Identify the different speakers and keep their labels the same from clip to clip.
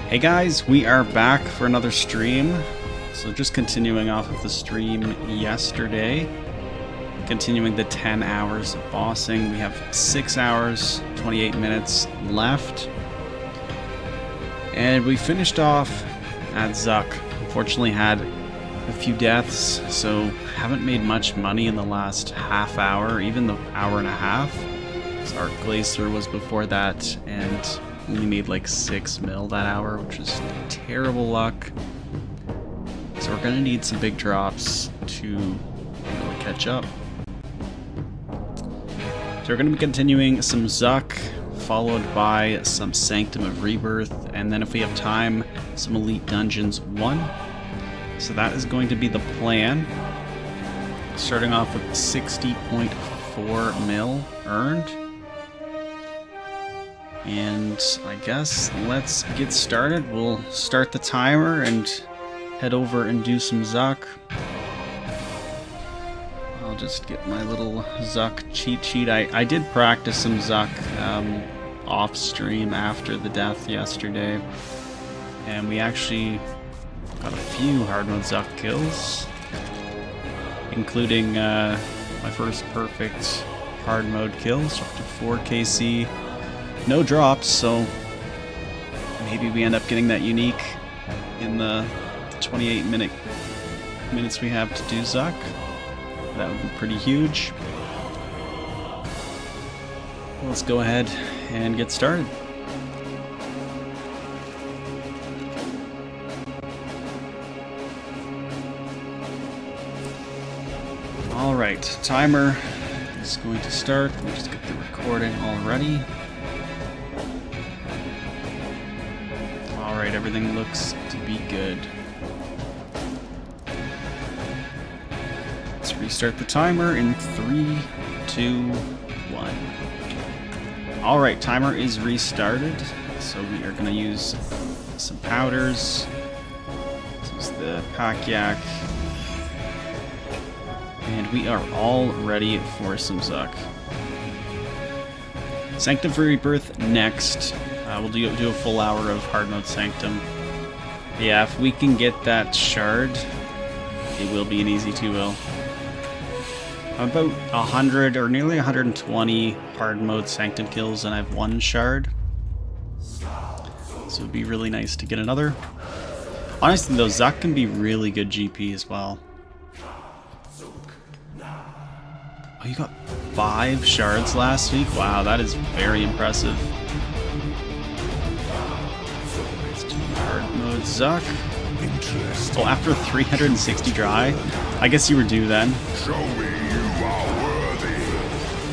Speaker 1: Hey guys, we are back for another stream. So just continuing off of the stream yesterday, continuing the 10 hours of bossing. We have 6 hours, 28 minutes left. And we finished off at Zuck. Unfortunately had a few deaths, so haven't made much money in the last half hour, even the hour and a half. So our Glacor was before that, and we made like 6 mil that hour, which is terrible luck. So we're gonna need some big drops to really catch up. So we're gonna be continuing some Zuck, followed by some Sanctum of Rebirth, and then if we have time, some Elite Dungeons 1. So that is going to be the plan. Starting off with 60.4 mil earned. And I guess let's get started. We'll start the timer and head over and do some Zuck. I'll just get my little Zuck cheat sheet. I did practice some Zuck off stream after the death yesterday, and we actually got a few hard mode Zuck kills, including my first perfect hard mode kills, up to 4 KC. No drops, so maybe we end up getting that unique in the 28 minutes we have to do Zuck. That would be pretty huge. Let's go ahead and get started. Alright, timer is going to start. Let me just get the recording all ready. Alright, everything looks to be good. Let's restart the timer in 3, 2, 1. Alright, timer is restarted. So we are going to use some powders. This is the Pack Yak. And we are all ready for some Zuck. Sanctum of Rebirth next. We'll do a full hour of hard mode Sanctum. Yeah, if we can get that shard, it will be an easy 2-0. I'm about 100 or nearly 120 hard mode Sanctum kills, and I have 1 shard. So it'd be really nice to get another. Honestly though, Zuck can be really good GP as well. Oh, you got 5 shards last week? Wow, that is very impressive. Hard mode Zuck. Oh, after 360 dry? I guess you were due then.
Speaker 2: Show me you are worthy.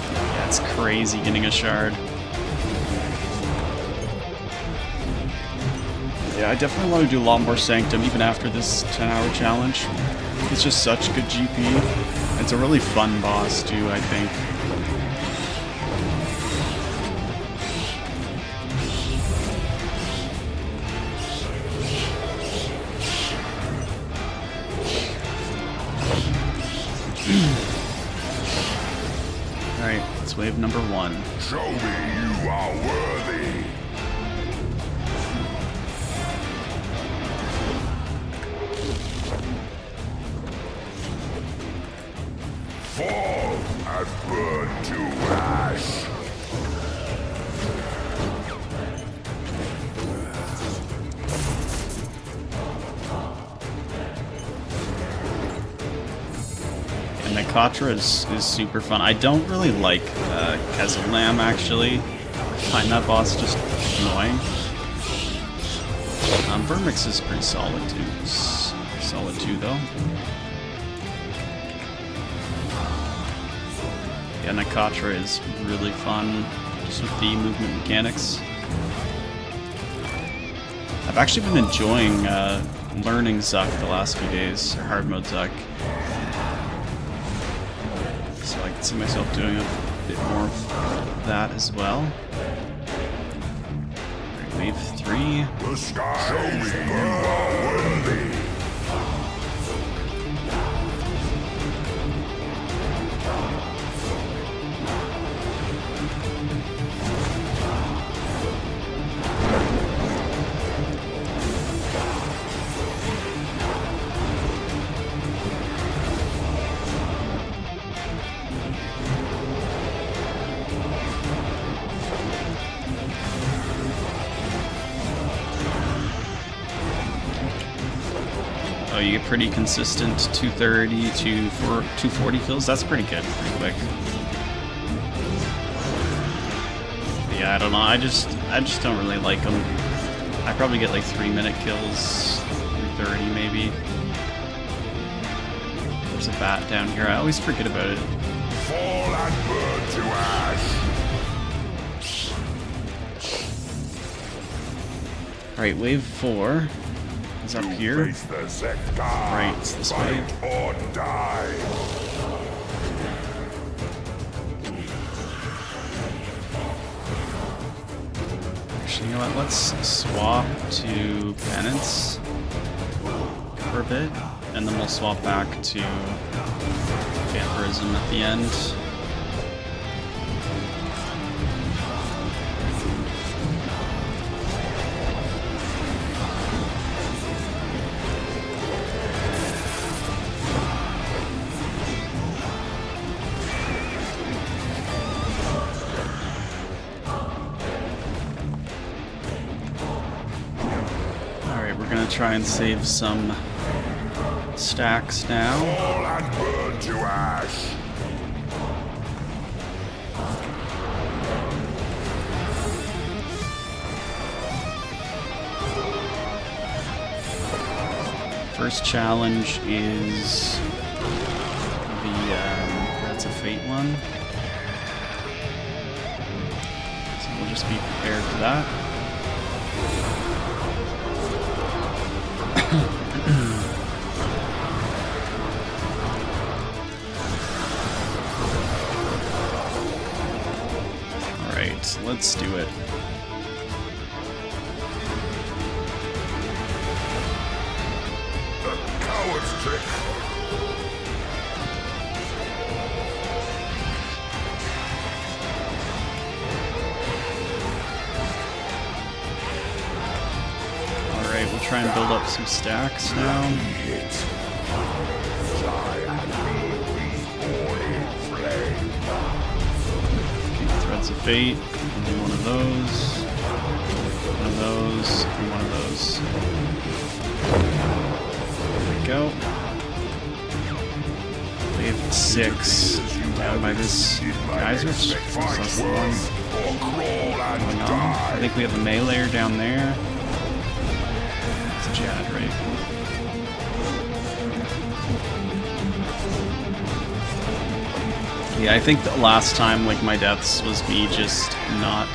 Speaker 1: Yeah, it's crazy getting a shard. Yeah, I definitely want to do a lot more Sanctum even after this 10-hour challenge. It's just such good GP. It's a really fun boss too, I think. Alright, it's wave number 1.
Speaker 2: Show me you are worthy. Fall and burn to ash.
Speaker 1: And Katra is super fun. I don't really like Kezelam actually. I find that boss just annoying. Vermix is pretty solid too. Solid too though. Yeah, Nakatra is really fun, just with the movement mechanics. I've actually been enjoying learning Zuck the last few days, or hard mode Zuck. So I can see myself doing a bit more of that as well. Alright, wave 3.
Speaker 2: The sky show me you are worthy.
Speaker 1: you get pretty consistent 230 to 240 kills. That's pretty good, pretty quick. But yeah, I don't know. I just don't really like them. I probably get like 3-minute kills, 330 maybe. There's a bat down here. I always forget about it.
Speaker 2: Fall and burn to ash.
Speaker 1: Alright, wave 4 is up here.
Speaker 2: Face the sector.
Speaker 1: Right, it's this way.
Speaker 2: Fight or die.
Speaker 1: Actually, you know what? Let's swap to Penance for a bit, and then we'll swap back to Vampirism at the end. Try and save some stacks now.
Speaker 2: Fall and burn to ash.
Speaker 1: First challenge is the that's a Fate one. So we'll just be prepared for that. Alright, let's do it.
Speaker 2: The coward's trick.
Speaker 1: Alright, we'll try and build up some stacks now. Threads of Fate, we'll do one of those, and one of those. There we go. Wave 6, down by this geyser. That's the one going on. I think we have a meleeer down there. It's a Jad, right? Yeah, I think the last time, like, my deaths was me just not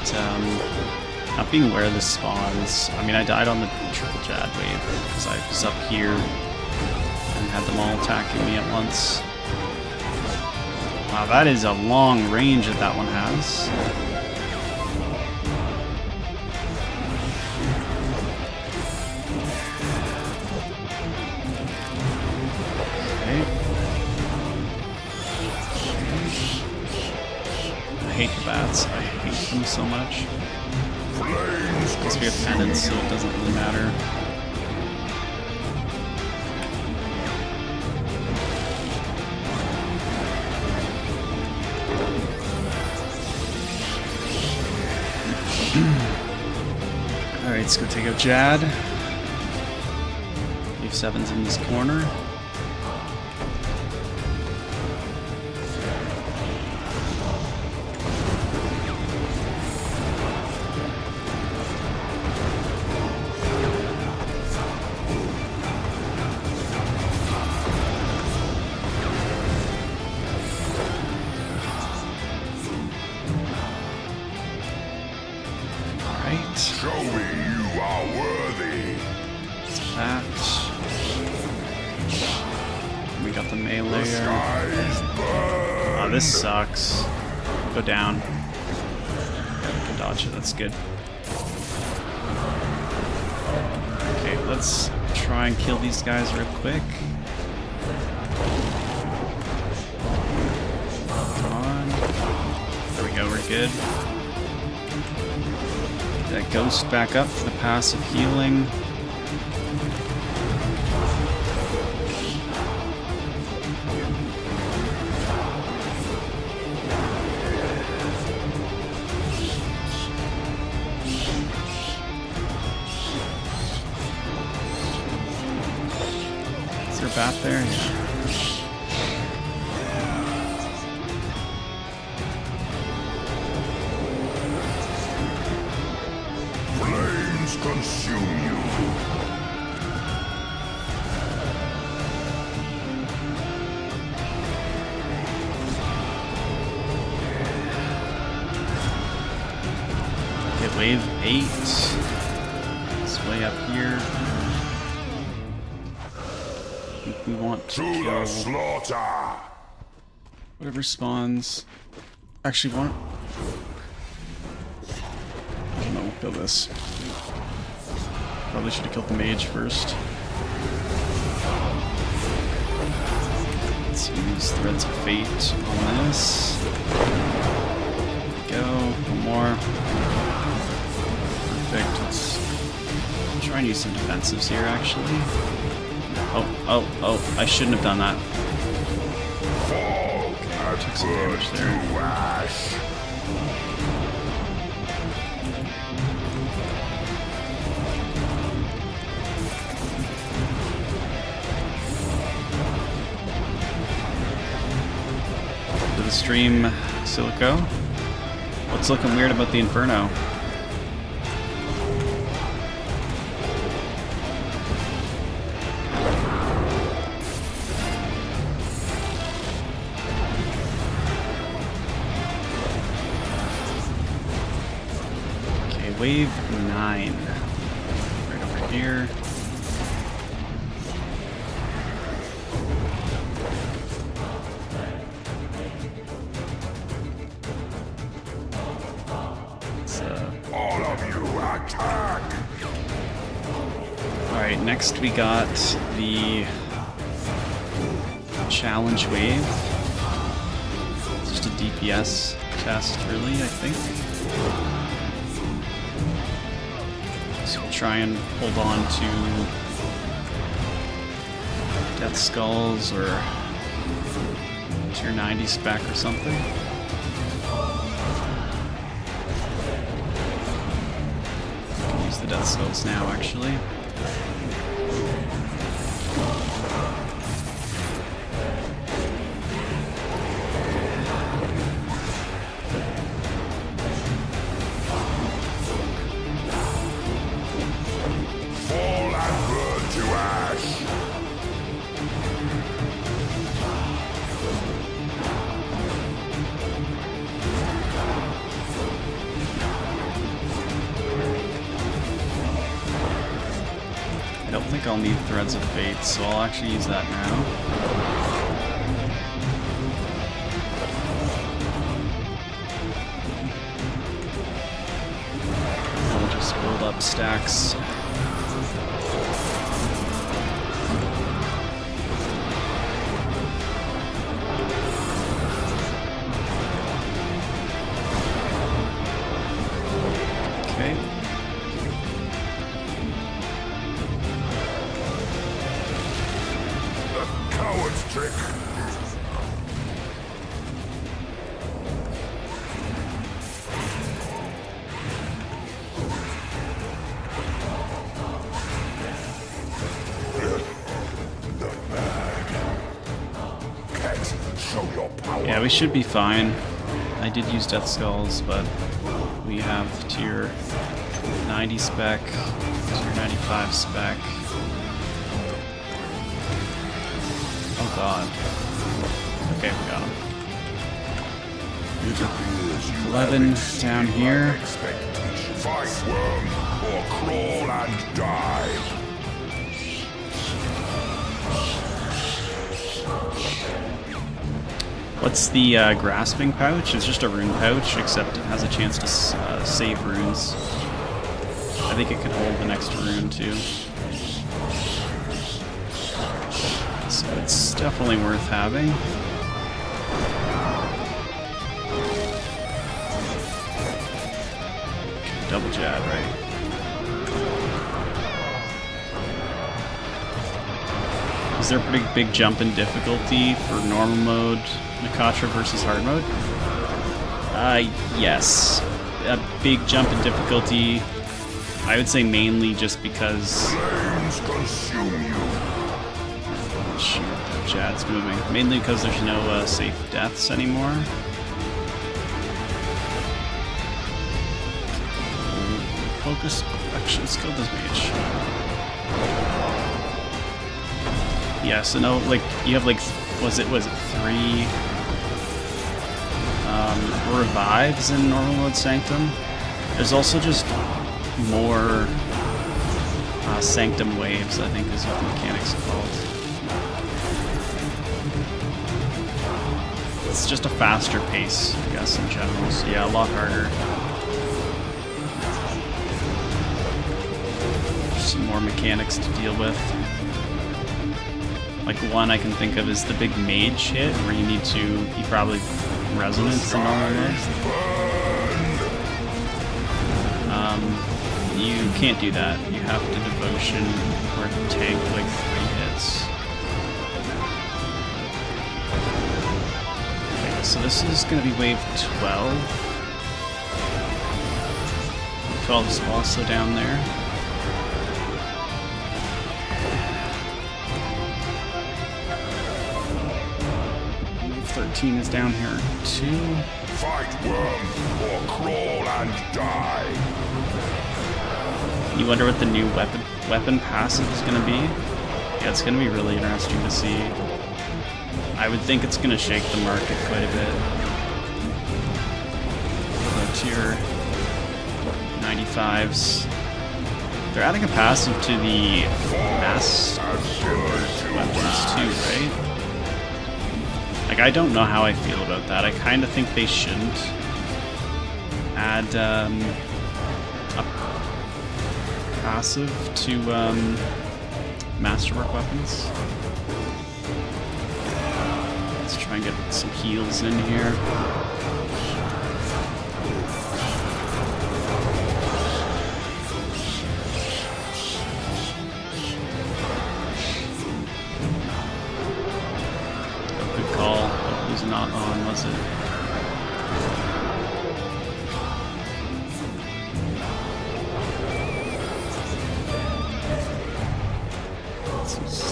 Speaker 1: being aware of the spawns. I mean, I died on the triple Jad wave because I was up here and had them all attacking me at once. Wow, that is a long range that that one has. I hate the bats. I hate them so much. I guess we have penance, so it doesn't really matter. Alright, let's go take out Jad. Wave 7's in this corner.
Speaker 2: Show me you are worthy.
Speaker 1: That. We got the
Speaker 2: The
Speaker 1: meleeer.
Speaker 2: skies burn.
Speaker 1: Oh, this sucks. Go down. We can dodge it, that's good. Okay, let's try and kill these guys real quick. Come on. There we go, we're good. That ghost back up for the passive healing. extra bat there? Yeah.
Speaker 2: Flames consume you.
Speaker 1: Okay, wave 8. It's way up here. I think we want to
Speaker 2: To the
Speaker 1: kill
Speaker 2: slaughter.
Speaker 1: whatever spawns. Actually, want. No, we'll kill this. Probably should have killed the mage first. Let's use Threads of Fate on this. There we go. One more. Perfect. Let's try and use some defensives here, actually. Oh, I shouldn't have done that.
Speaker 2: Fall and
Speaker 1: took some
Speaker 2: burn
Speaker 1: damage
Speaker 2: to
Speaker 1: there.
Speaker 2: ash.
Speaker 1: To the stream, Silico. What's looking weird about the Inferno? Okay, wave 9. Right over here.
Speaker 2: All of you attack.
Speaker 1: Alright, next we got the challenge wave. It's just a DPS test, really, I think. So we'll try and hold on to Death Skulls or tier 90 spec or something. Use the Death Skulls now, actually.
Speaker 2: Fall and burn to ash.
Speaker 1: I don't think I'll need Threads of Fate, so I'll actually use that now. I'll just build up stacks. Okay.
Speaker 2: Coward's trick. The bag. Can't show your power.
Speaker 1: Yeah, we should be fine. I did use Death Skulls, but we have tier 90 spec, tier 95 spec. Oh god. Okay, we got him.
Speaker 2: It appears you
Speaker 1: 11
Speaker 2: have
Speaker 1: down
Speaker 2: exceeded
Speaker 1: here.
Speaker 2: my expectations. Fight worm or crawl and die.
Speaker 1: What's the grasping pouch? It's just a rune pouch, except it has a chance to save runes. I think it can hold the next rune too. So it's definitely worth having. Double jab, right? Is there a pretty big jump in difficulty for normal mode, Nakatra versus hard mode? Yes. A big jump in difficulty. I would say mainly just because
Speaker 2: Flames consume you.
Speaker 1: Shoot, Jad's moving. Mainly because there's no safe deaths anymore. Focus action skill does mage. Yeah, so no, like, you have like, was it 3 revives in normal mode Sanctum? There's also just more Sanctum waves, I think is what the mechanics are called. It's just a faster pace, I guess, in general. So yeah, a lot harder. Some more mechanics to deal with. Like one I can think of is the big mage hit, where you probably resonance in normal mode. You can't do that. You have to devotion or tank like 3 hits. Okay, so this is going to be wave 12. 12 is also down there. Wave 13 is down here too.
Speaker 2: Fight, worm, or crawl and die.
Speaker 1: You wonder what the new weapon passive is going to be? Yeah, it's going to be really interesting to see. I would think it's going to shake the market quite a bit. The tier 95s. They're adding a passive to the master weapons too, right? Like, I don't know how I feel about that. I kind of think they shouldn't add a passive to masterwork weapons. Let's try and get some heals in here. Good call. It was not on, was it?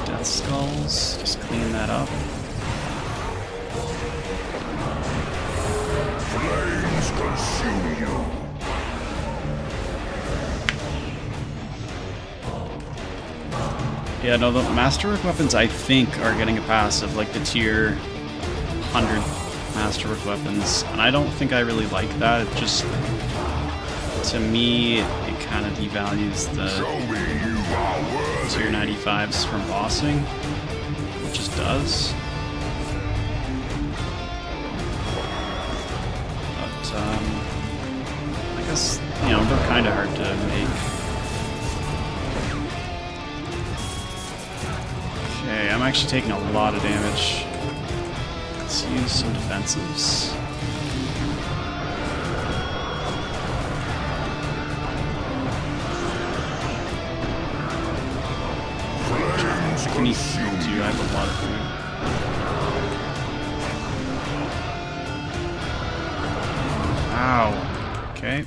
Speaker 1: Death skulls, just clean that up.
Speaker 2: Flames consume you.
Speaker 1: Yeah, no, the masterwork weapons I think are getting a passive, like the tier 100 masterwork weapons, and I don't think I really like that. It just, to me, it kind of devalues the tier 95s from bossing. It just does. But, I guess, you know, they're kind of hard to make. Okay, I'm actually taking a lot of damage. Let's use some defensives. I can eat food too, I have a lot of food. Ow. Okay.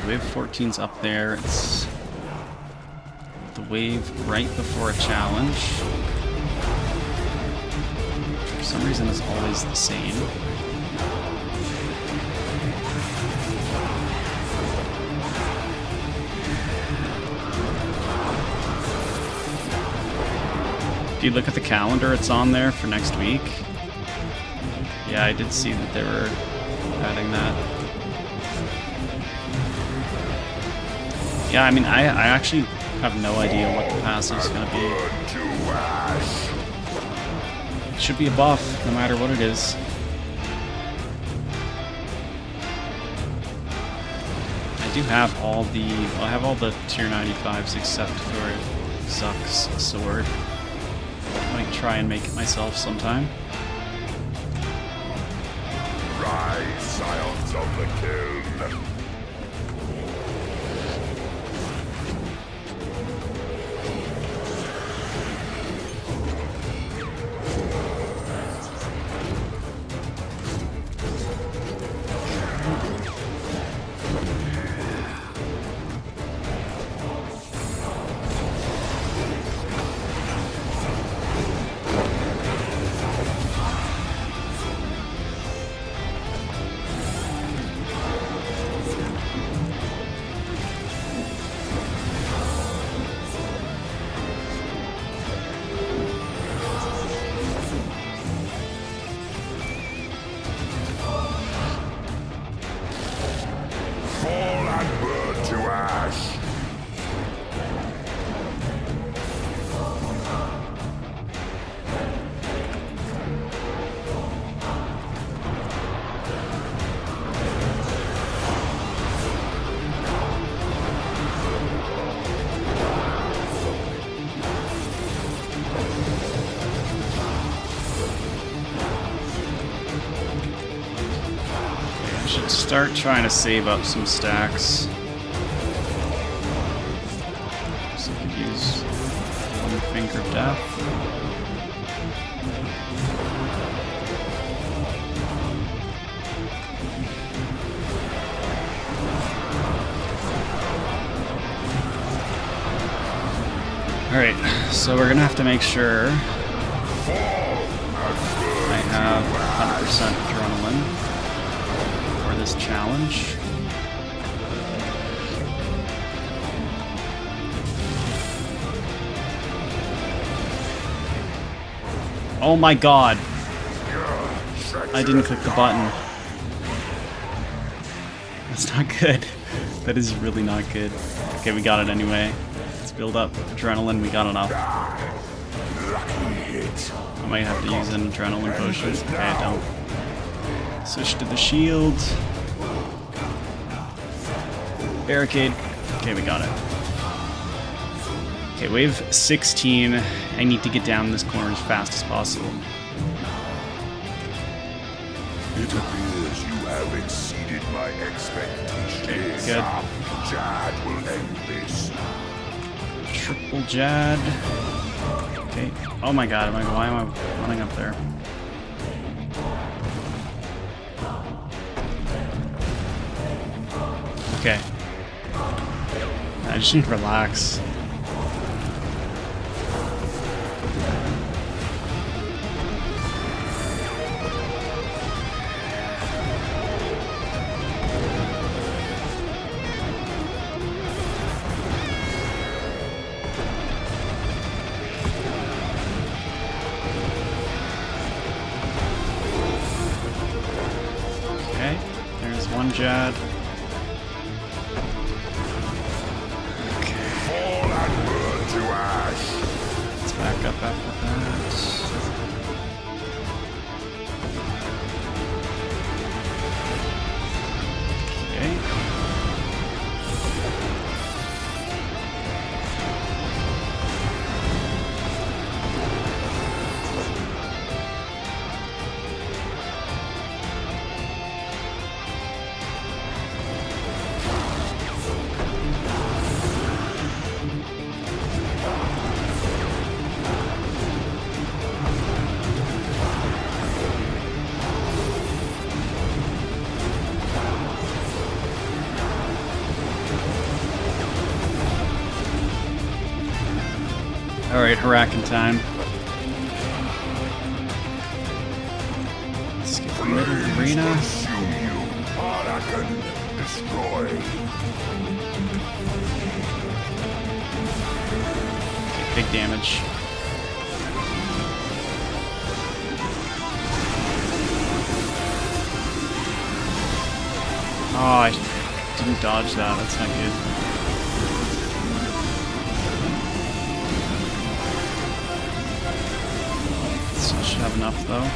Speaker 1: Wave 14's up there. It's the wave right before a challenge. For some reason, it's always the same. If you look at the calendar, it's on there for next week. Yeah, I did see that they were adding that. Yeah, I mean, I actually have no idea what the passive is going to be. It should be a buff, no matter what it is. I do have all the... Well, I have all the tier 95s except for Zuck's sword. I might try and make it myself sometime.
Speaker 2: Rise, scions of the kiln.
Speaker 1: Should start trying to save up some stacks. So I could use one finger of death. Alright, so we're gonna have to make sure I have 100% adrenaline for this challenge. Oh my god! I didn't click the button. That's not good. That is really not good. Okay, we got it anyway. Let's build up adrenaline. We got enough. I might have to use an adrenaline potion. Okay, I don't. Switch to the shield. Barricade. Okay, we got it. Okay, wave 16. I need to get down this corner as fast as possible.
Speaker 2: It appears you have exceeded my expectations.
Speaker 1: Okay, good.
Speaker 2: Jad will end this.
Speaker 1: Triple Jad. Okay. Oh my god, why am I running up there? Okay. I just need to relax. Okay, there's one Jad.
Speaker 2: Fall and burn to ash.
Speaker 1: Let's back up after that. Okay. Alright, Huracan time. Let's get the middle arena.
Speaker 2: Consume you. Huracan destroy.
Speaker 1: Okay, big damage. Oh, I didn't dodge that. That's not good. Should have enough though.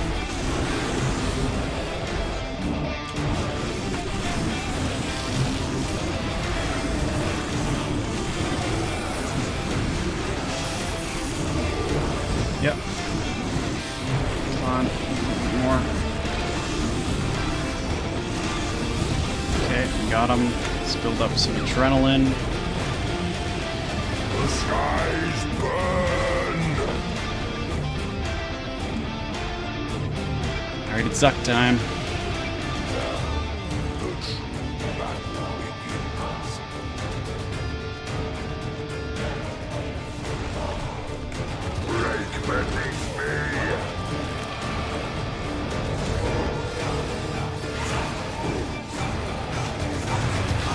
Speaker 1: Yep. Come on. More. Okay, we got him. Let's build up some adrenaline.
Speaker 2: The skies burn.
Speaker 1: Alright, it's Zuck time.
Speaker 2: Break beneath me.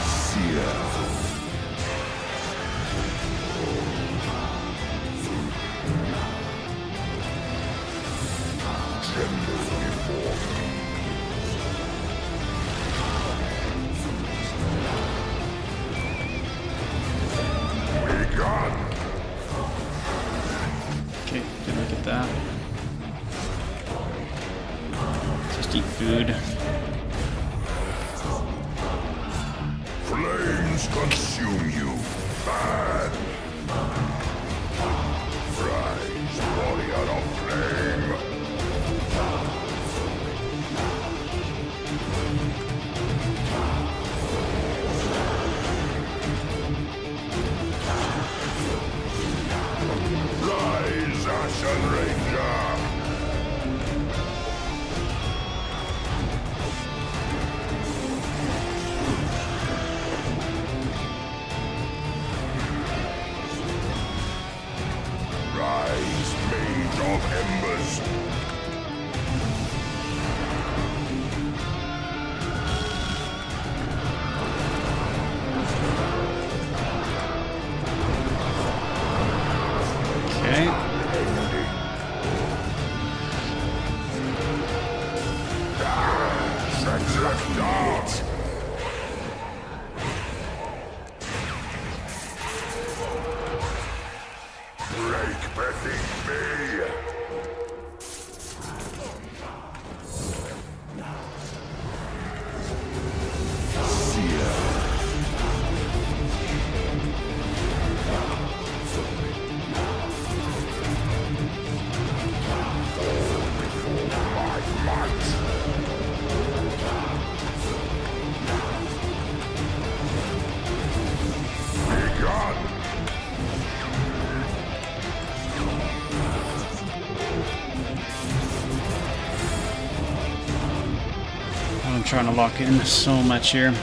Speaker 2: Seer. Tremble before me. We got.
Speaker 1: Okay, did we get that? Just eat food.
Speaker 2: Flames consume you. Bad. Rise, warrior of flame. Magic dart! Break beneath me!
Speaker 1: I'm trying to lock in so much here.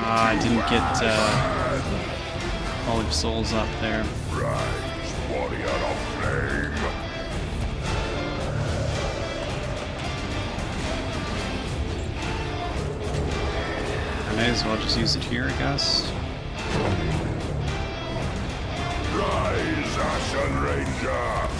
Speaker 1: I didn't get all of souls up there. I may as well just use it here, I guess.
Speaker 2: Rise, Ashen Ranger!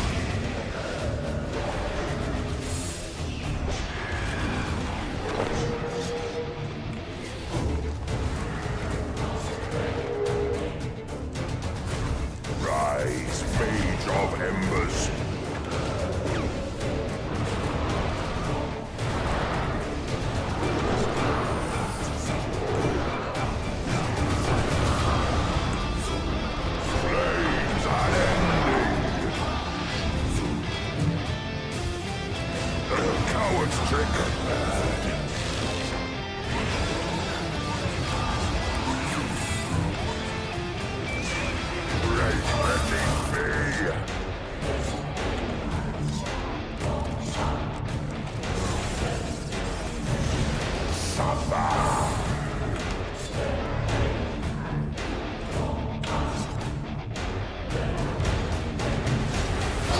Speaker 2: Rise, Mage of Embers! Flames unending! The coward's trick!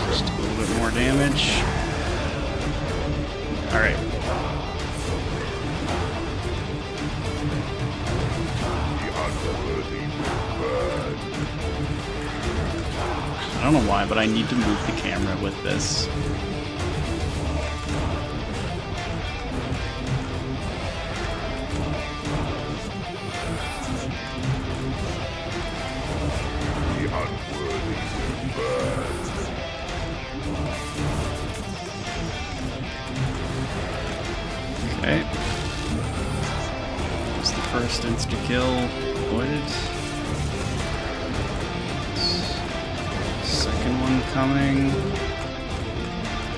Speaker 1: Just a little bit more damage. Alright. I don't know why, but I need to move the camera with this. Okay. That's the first insta-kill avoided. Second one coming.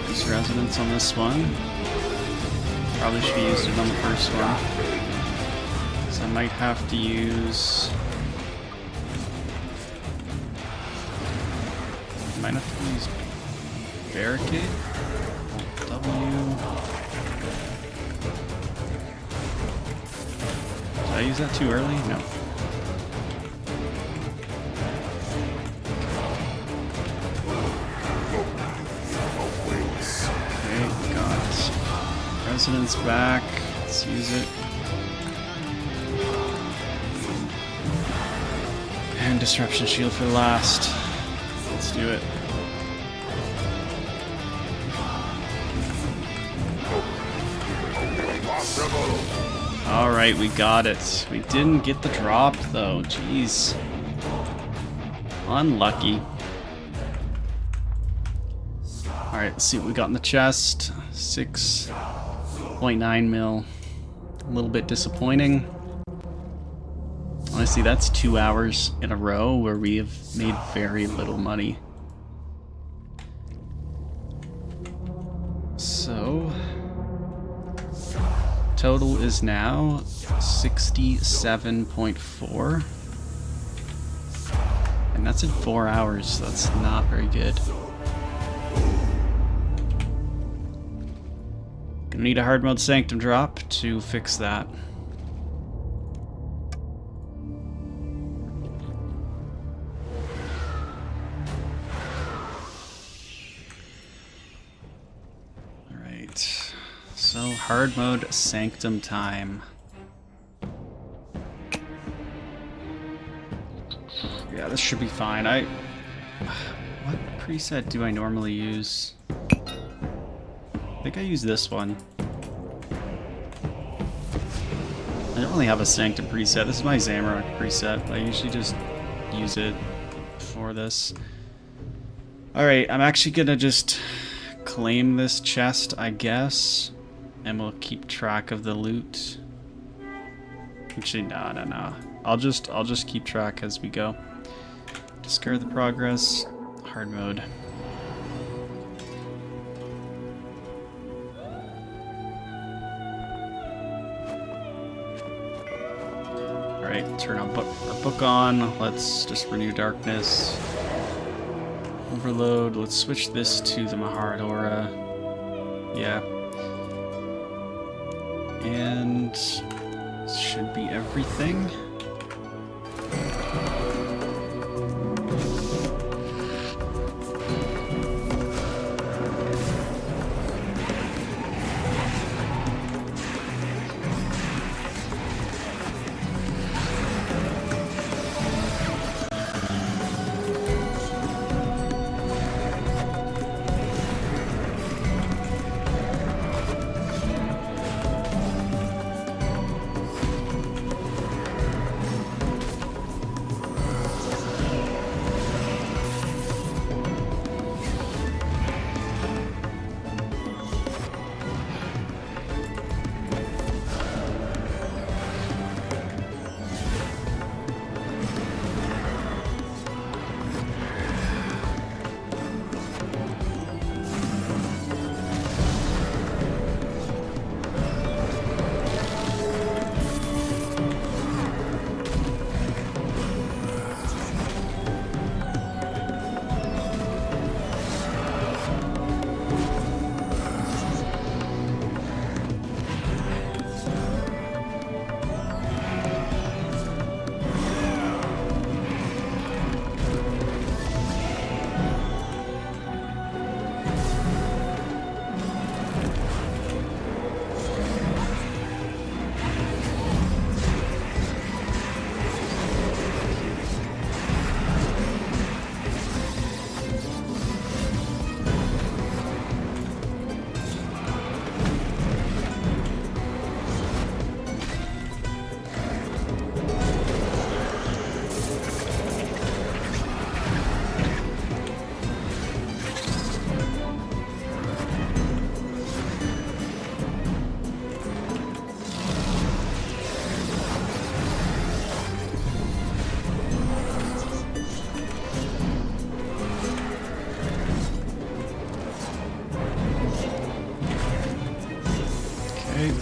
Speaker 1: Use resonance on this one. Probably should have used it on the first one. So I might have to use... Might have to use barricade. W. Did I use that too early? No. Okay, got Resonance back. Let's use it. And Disruption Shield for last. Let's do it. Alright, we got it. We didn't get the drop though, jeez. Unlucky. Alright, let's see what we got in the chest. 6.9 mil. A little bit disappointing. Honestly, that's 2 hours in a row where we have made very little money. So... total is now 67.4. And that's in 4 hours, so that's not very good. Gonna need a hard mode Sanctum drop to fix that. Alright. So, hard mode Sanctum time. Yeah, this should be fine. What preset do I normally use? I think I use this one. I don't really have a Sanctum preset. This is my Zamorak preset. I usually just use it for this. Alright, I'm actually gonna just claim this chest, I guess. And we'll keep track of the loot. Actually, no. I'll just keep track as we go. Discard the progress. Hard mode. Alright, turn our book on. Let's just renew darkness. Overload. Let's switch this to the Maharadora. Yeah. And this should be everything.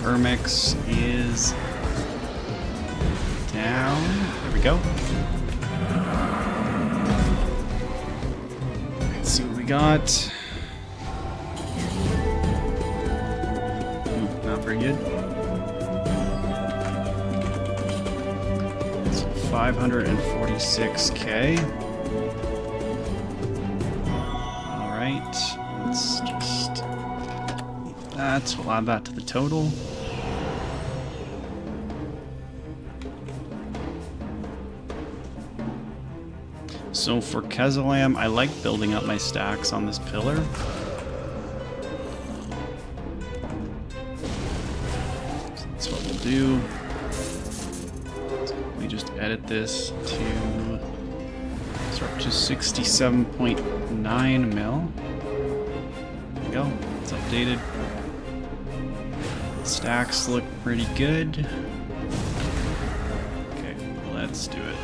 Speaker 1: Vermix is down. There we go. Let's see what we got. Ooh, not very good. It's 546k. Alright, let's just... we'll add that to the total. So for Kezalam, I like building up my stacks on this pillar. So that's what we'll do. So we just edit this to start to 67.9 mil. There we go. It's updated. Stacks look pretty good. Okay, let's do it.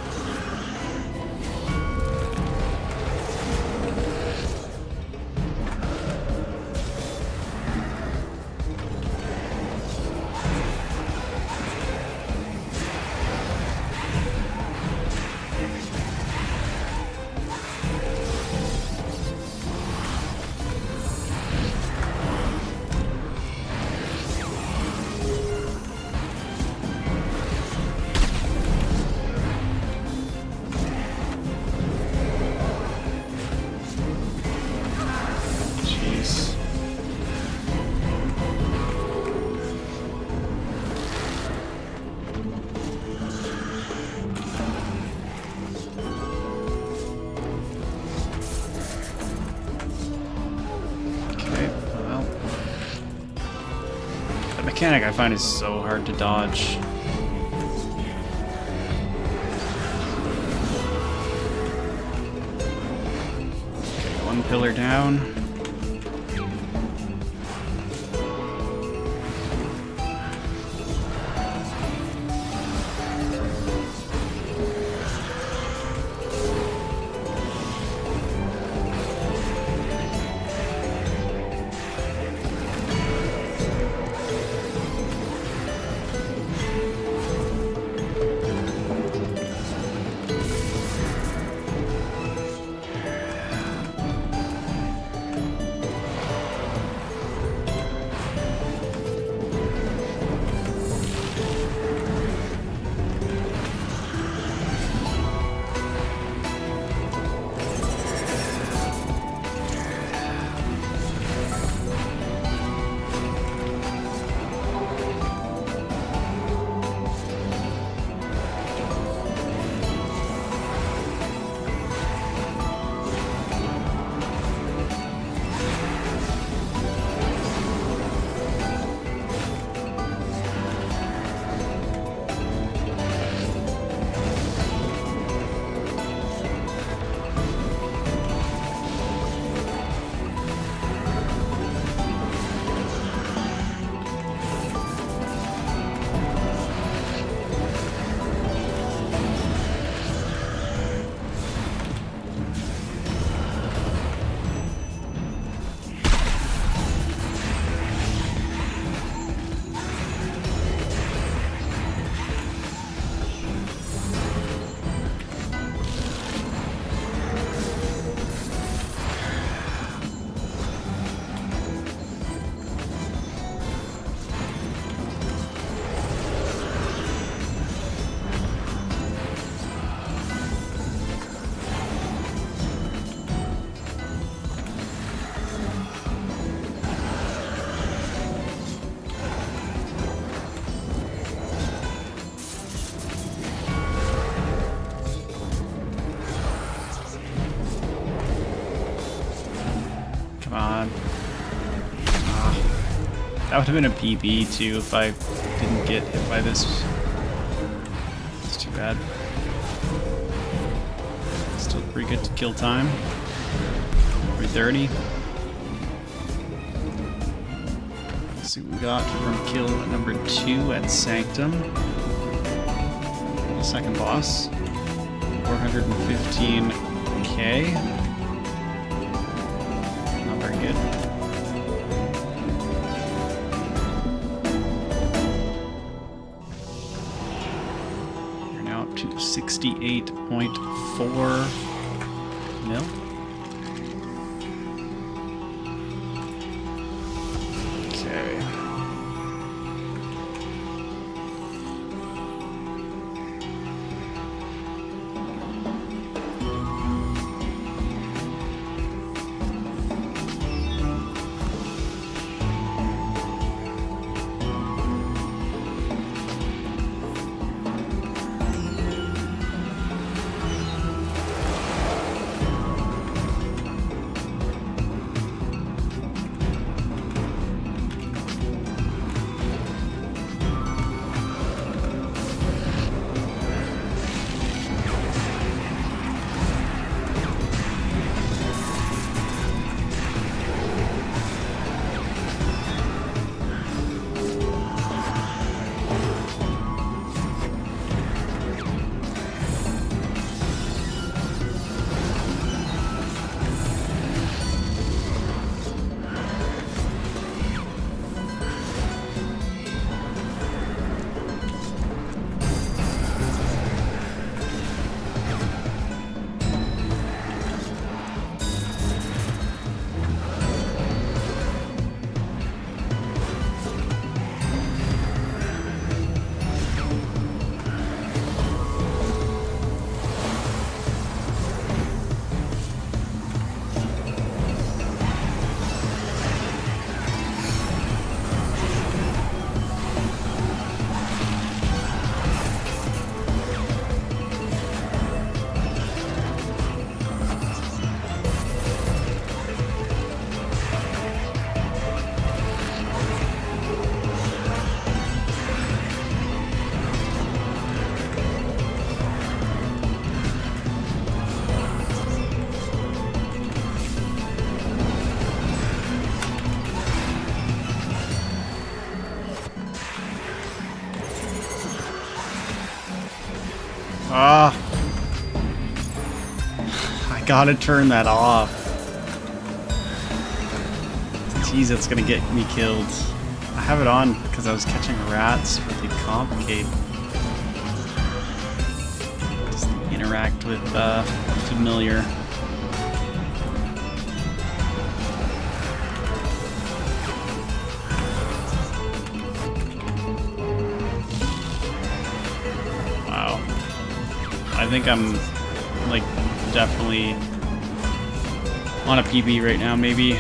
Speaker 1: Mechanic I find is so hard to dodge. pillar down. That would have been a PB too if I didn't get hit by this. It's too bad. Still pretty good to kill time. 330. Let's see what we got from kill number 2 at Sanctum. The second boss. 415k. Not very good. You're now up to 68.4 mil. Okay. Ah! I gotta turn that off. Jeez, it's gonna get me killed. I have it on because I was catching rats for the complicate. Just interact with familiar. Wow. I think I'm like definitely on a PB right now, maybe.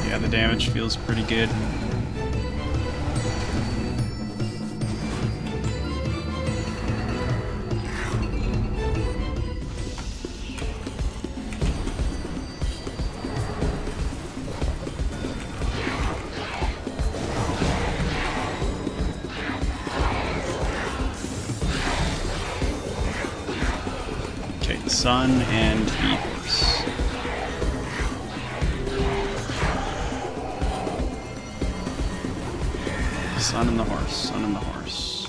Speaker 1: Yeah, the damage feels pretty good. Okay, sun and the horse. Sun and the horse, sun and the horse.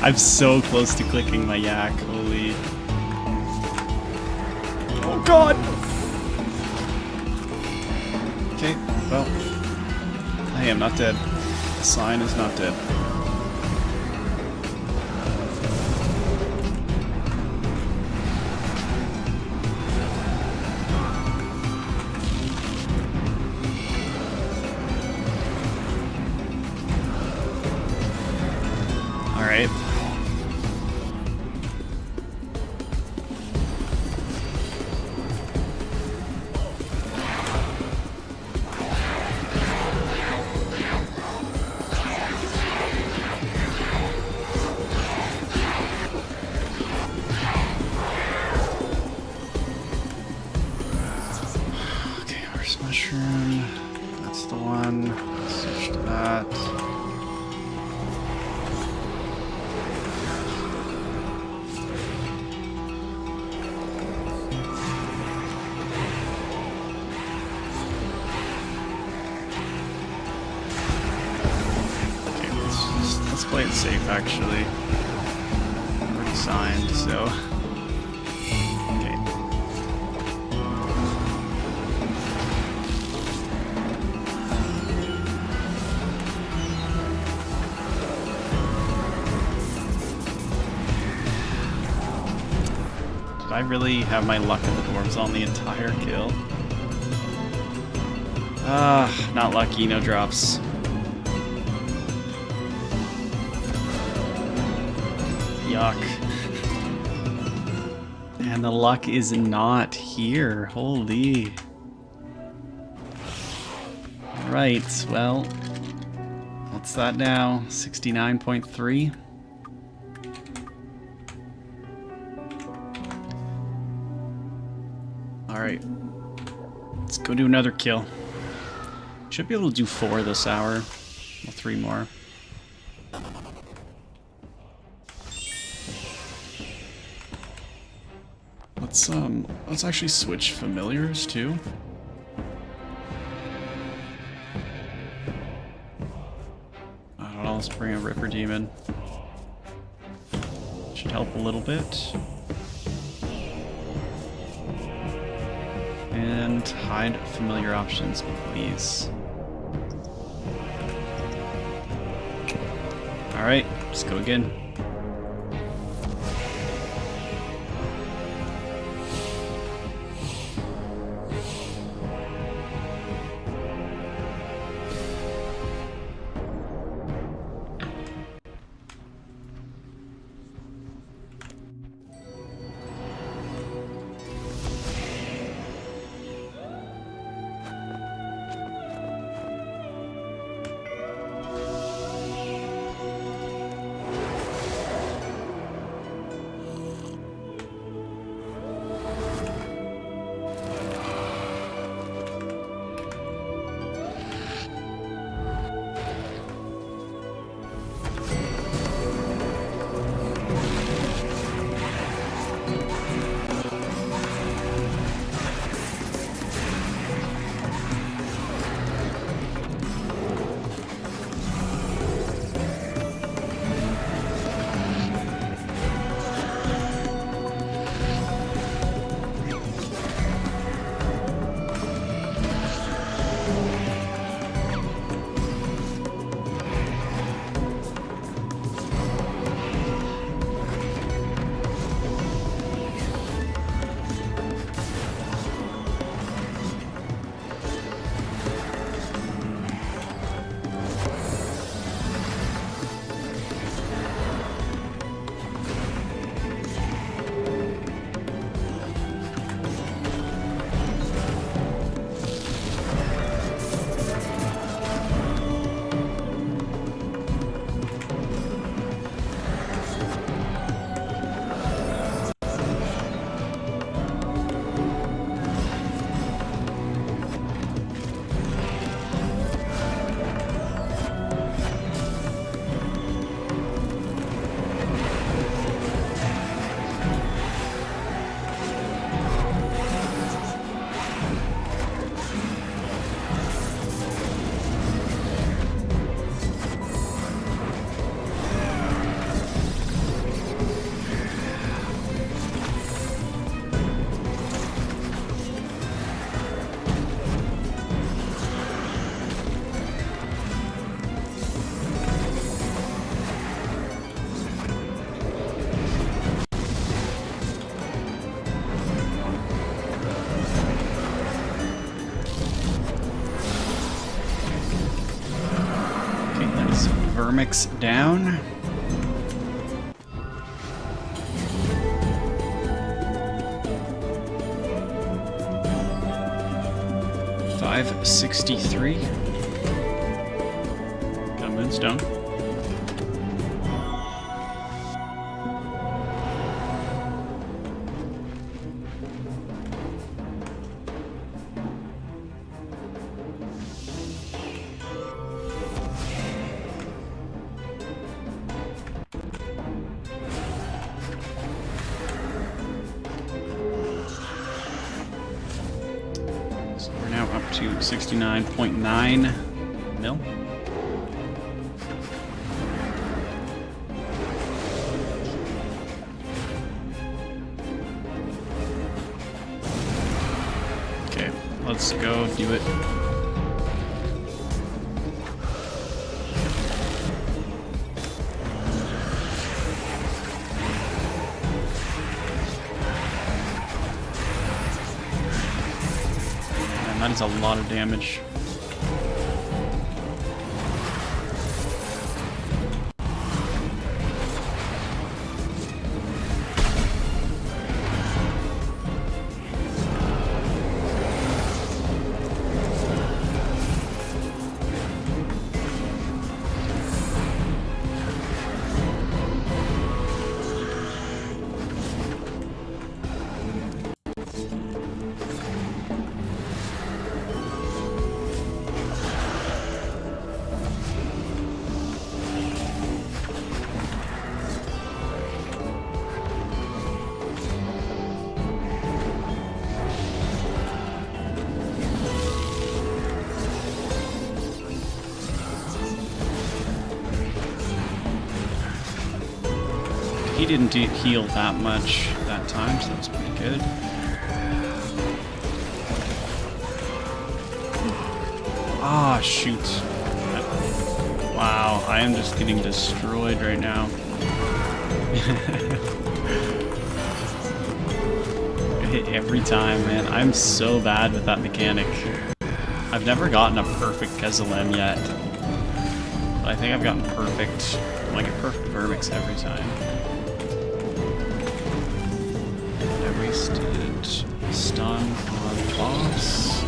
Speaker 1: I'm so close to clicking my yak, holy. Oh god! Okay, well, I am not dead. The sign is not dead. Alright. Mushroom, that's the one. Switch to that. Okay, let's play it safe actually. Already signed, so. I really have my luck in the dwarves on the entire kill. Not lucky, no drops. Yuck. And the luck is not here. Holy. Right, well, what's that now? 69.3? Alright, let's go do another kill. Should be able to do 4 this hour. Well, 3 more. Let's actually switch familiars too. I don't know, let's bring a Ripper Demon. Should help a little bit. And hide familiar options, please. Alright, let's go again. Vermix down. $563. Got a moonstone. So we're now up to 69.9 mil. Okay, let's go do it. Man, that is a lot of damage. He didn't heal that much that time, so that's pretty good. Ah, shoot. Wow, I am just getting destroyed right now. I hit every time, man. I'm so bad with that mechanic. I've never gotten a perfect Kezelem yet. But I think I've gotten perfect, like a perfect Vermix every time. Wasted stun on boss.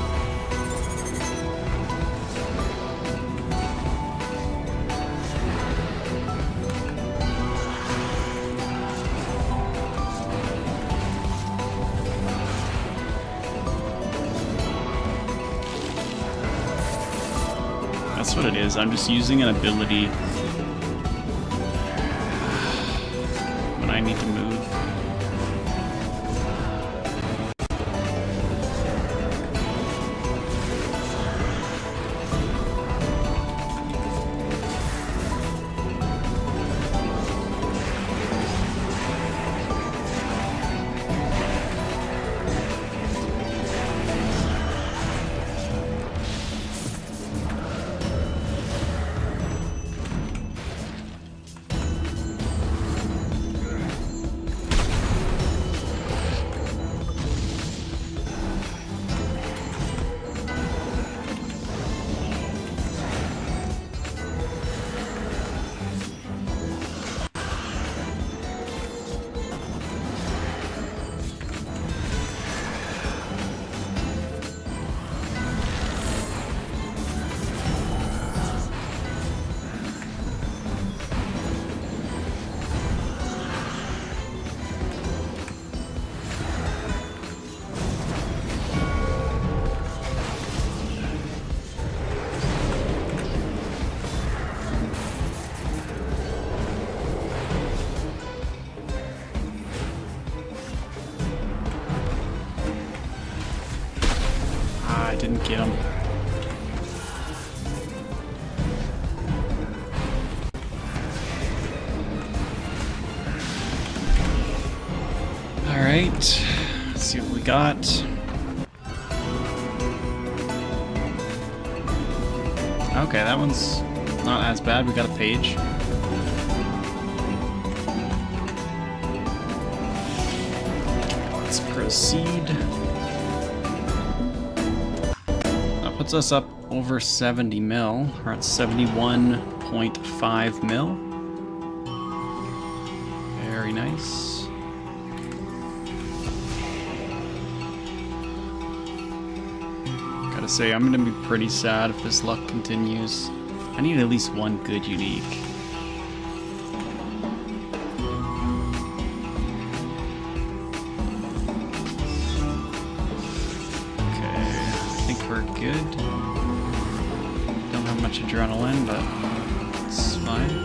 Speaker 1: That's what it is. I'm just using an ability when I need to move. I didn't get him. Alright, let's see what we got. Okay, that one's not as bad. We got a page. Let's proceed. That puts us up over 70 mil. We're at 71. 1.5 mil. Very nice. Gotta say, I'm gonna be pretty sad if this luck continues. I need at least one good unique. Good. Don't have much adrenaline, but it's fine.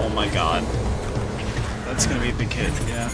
Speaker 1: Oh my god. That's gonna be a big hit, yeah.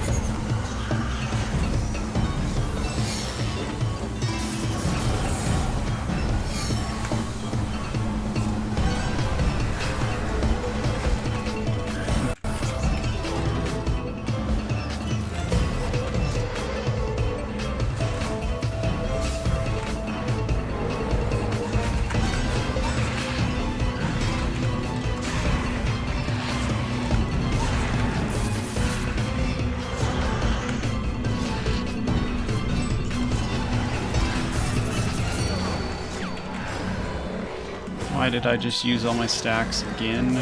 Speaker 1: Why did I just use all my stacks again?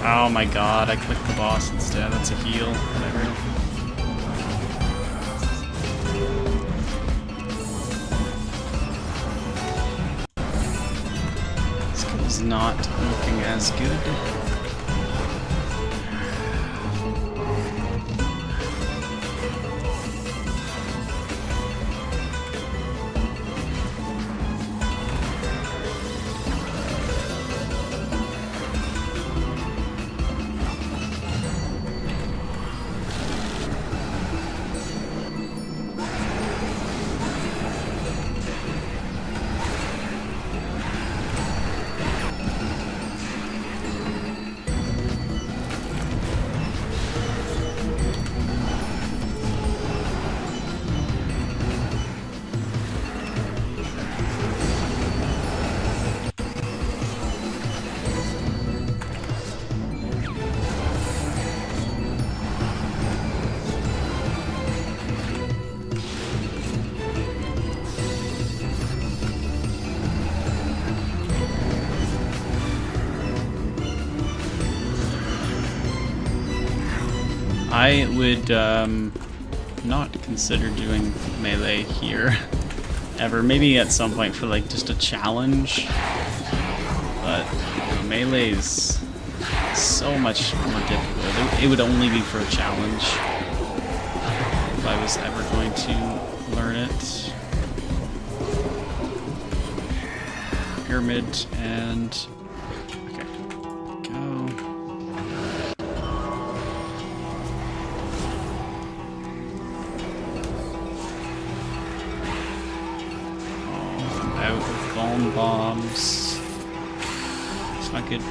Speaker 1: Oh my god, I clicked the boss instead. That's a heal. Whatever. This kill's not looking as good. I would not consider doing melee here ever. Maybe at some point for like just a challenge, but melee is so much more difficult. It would only be for a challenge if I was ever going to learn it. Pyramid and okay, go. Out with golem bombs. It's not good.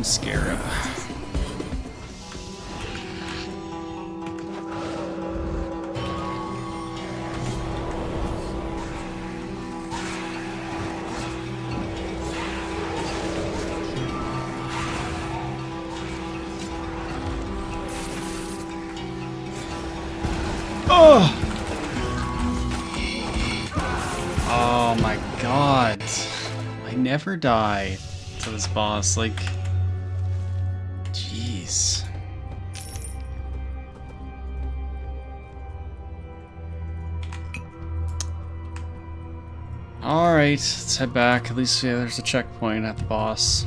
Speaker 1: Scarab. Oh! Oh my god. I never die to this boss, like... Jeez. Alright, let's head back. At least there's a checkpoint at the boss.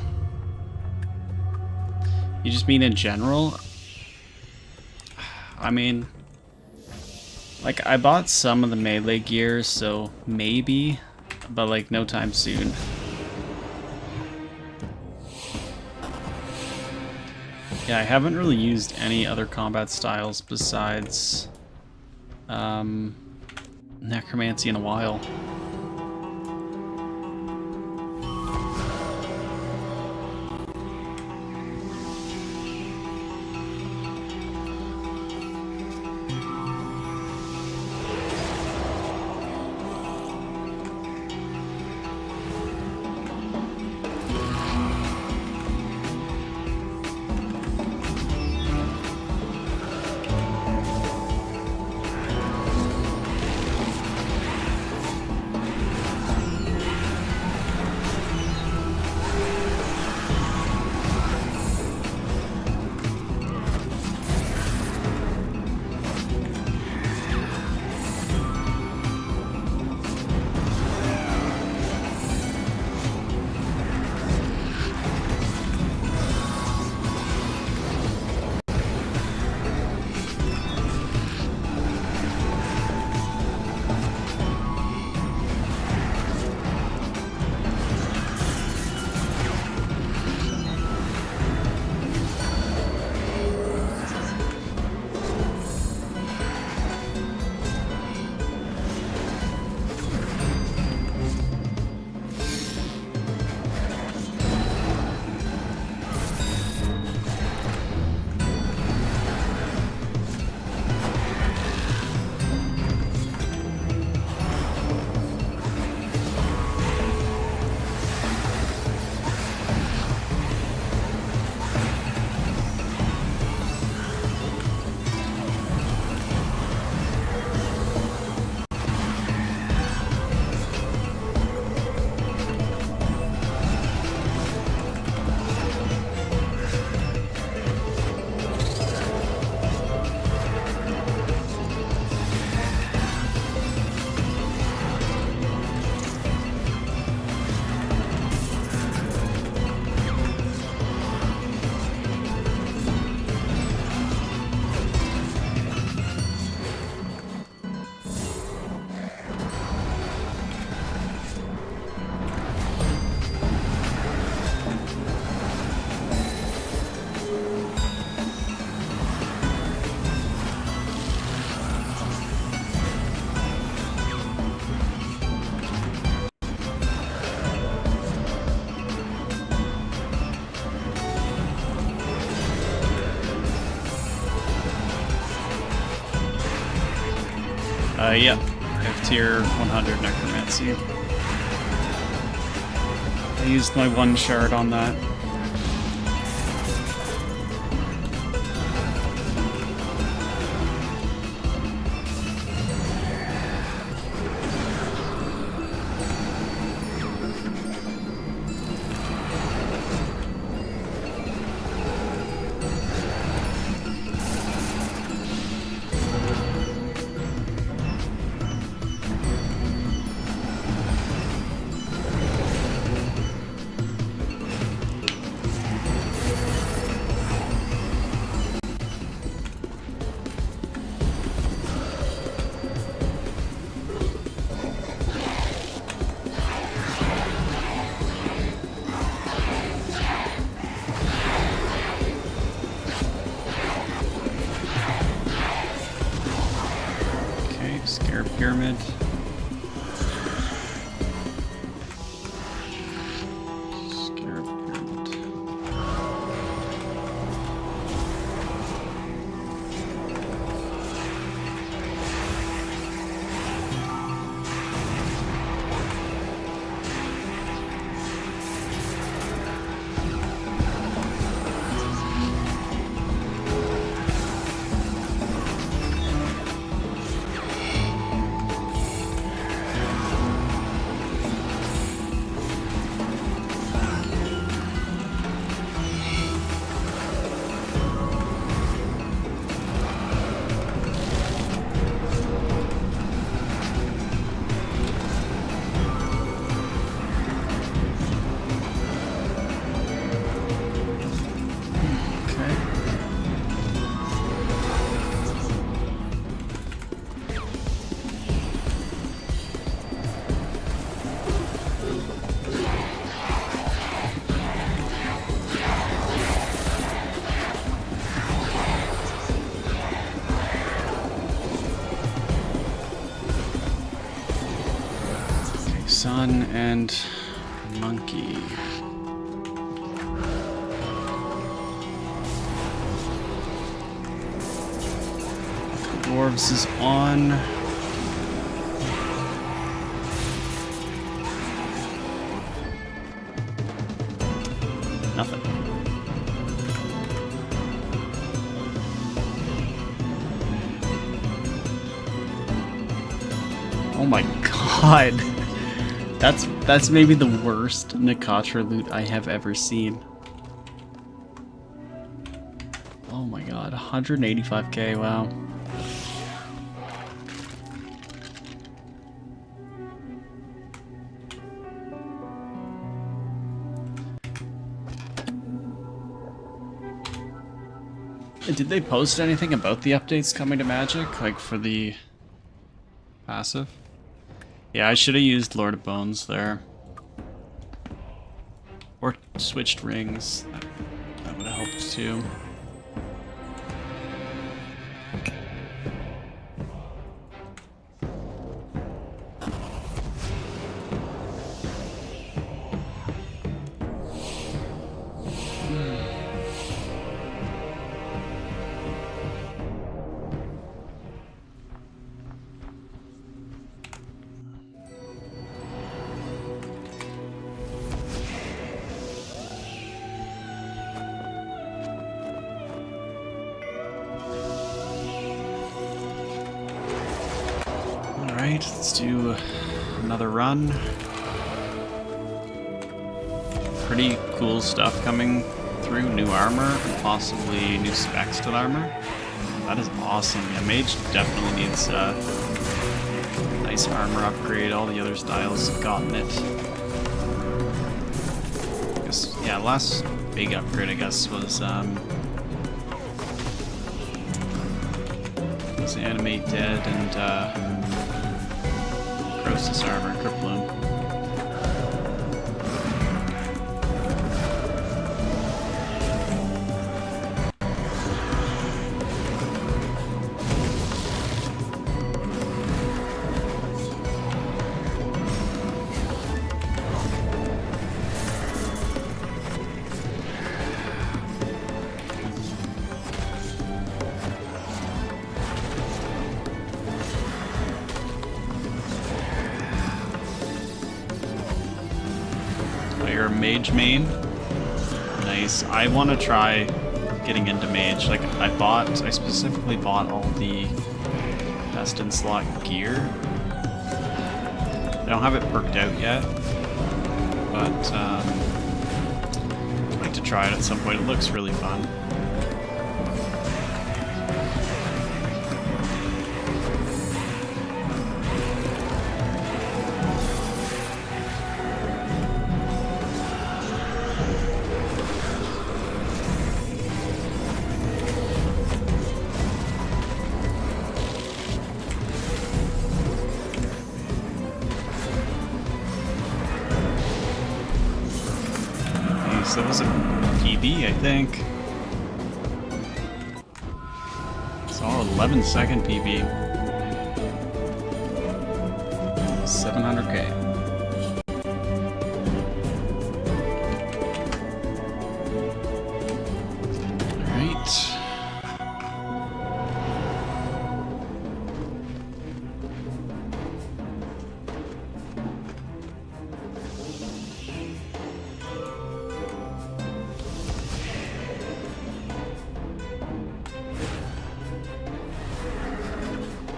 Speaker 1: You just mean in general? I mean... Like, I bought some of the melee gear, so maybe, but like, no time soon. Yeah, I haven't really used any other combat styles besides necromancy in a while. Yep. I have tier 100 necromancy. I used my one shard on that. Pyramid. Scarab Pyramid. And monkey. Dwarves is on. Nothing. Oh my god. That's maybe the worst Nakatra loot I have ever seen. Oh my god, 185k, wow. Did they post anything about the updates coming to Magic, like for the passive? Yeah, I should have used Lord of Bones there. Or switched rings. That would have helped too. Alright, let's do another run. Pretty cool stuff coming through. New armor, and possibly new specs to the armor. That is awesome. Yeah, Mage definitely needs a nice armor upgrade. All the other styles have gotten it. I guess, yeah, last big upgrade, I guess, was Animate Dead and Croesus armor, Cripploom. Your mage main. Nice. I want to try getting into mage. Like I specifically bought all the best in slot gear. I don't have it perked out yet, but I'd like to try it at some point. It looks really fun. That was a PB, I think. Solid 11-second PB. 700k. Alright.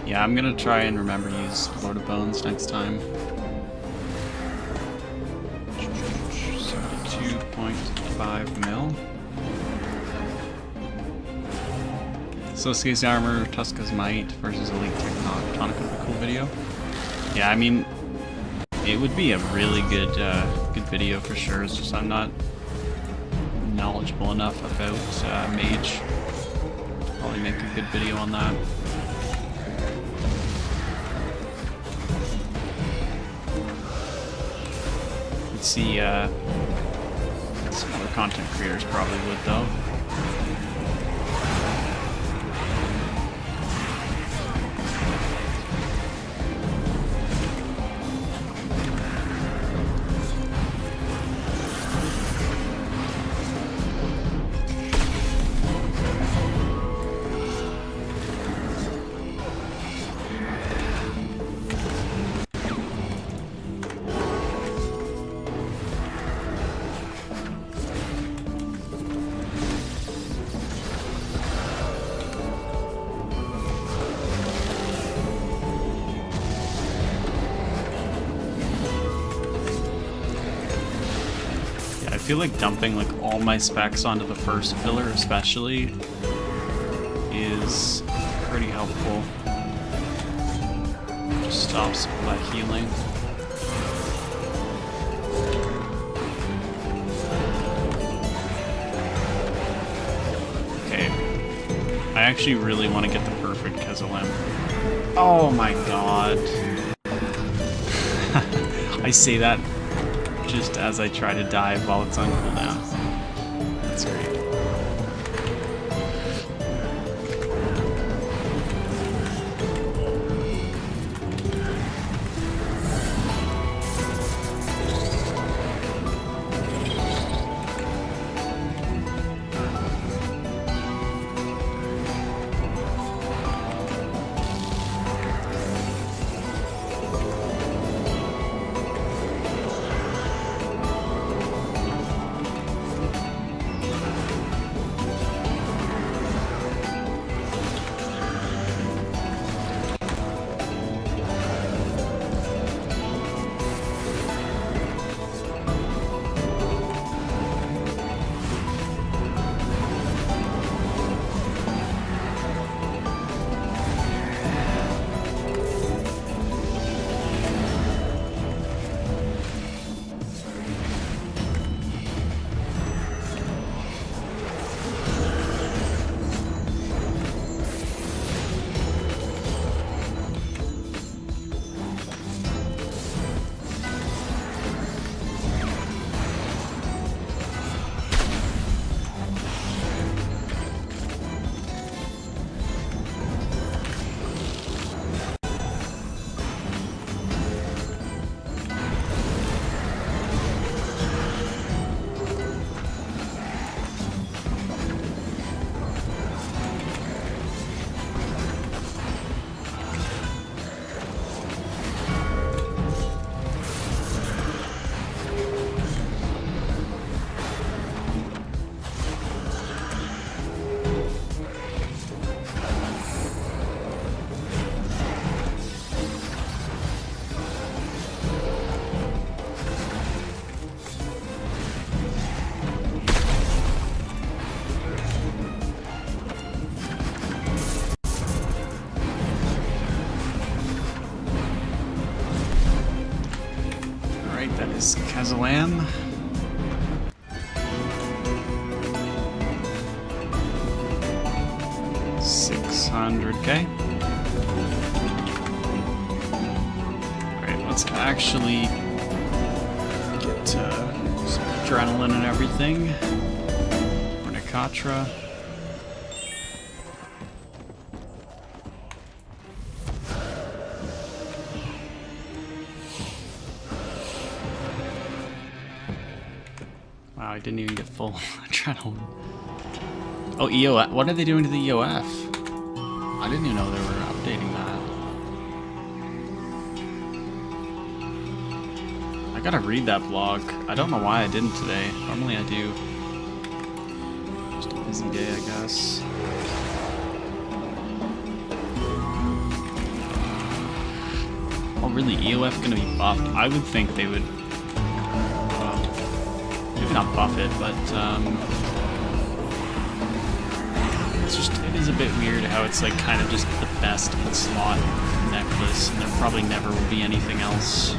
Speaker 1: Yeah, I'm gonna try and remember to use Lord of Bones next time. 2.5 mil. Sosuke's armor, Tuska's might versus Elite Tectonic would be a cool video. Yeah, I mean, it would be a really good good video for sure. It's just I'm not knowledgeable enough about Mage. Probably make a good video on that. See, some other content creators probably would, though. feel like dumping like all my specs onto the first pillar especially is pretty helpful. Just stops all that healing. Okay. I actually really want to get the perfect Kezelem. Oh my god. I say that just as I try to dive while it's on cooldown. That's great. Is Kezelem. $600K. Alright, let's actually get some adrenaline and everything. For Nakatra. Wow, I didn't even get full adrenaline. Oh, EOF. What are they doing to the EOF? I didn't even know they were updating that. I gotta read that blog. I don't know why I didn't today. Normally I do. Just a busy day, I guess. Oh, really? EOF gonna be buffed? I would think they would. Maybe not buff it, but it is a bit weird how it's like kind of just the best in slot necklace, and there probably never will be anything else.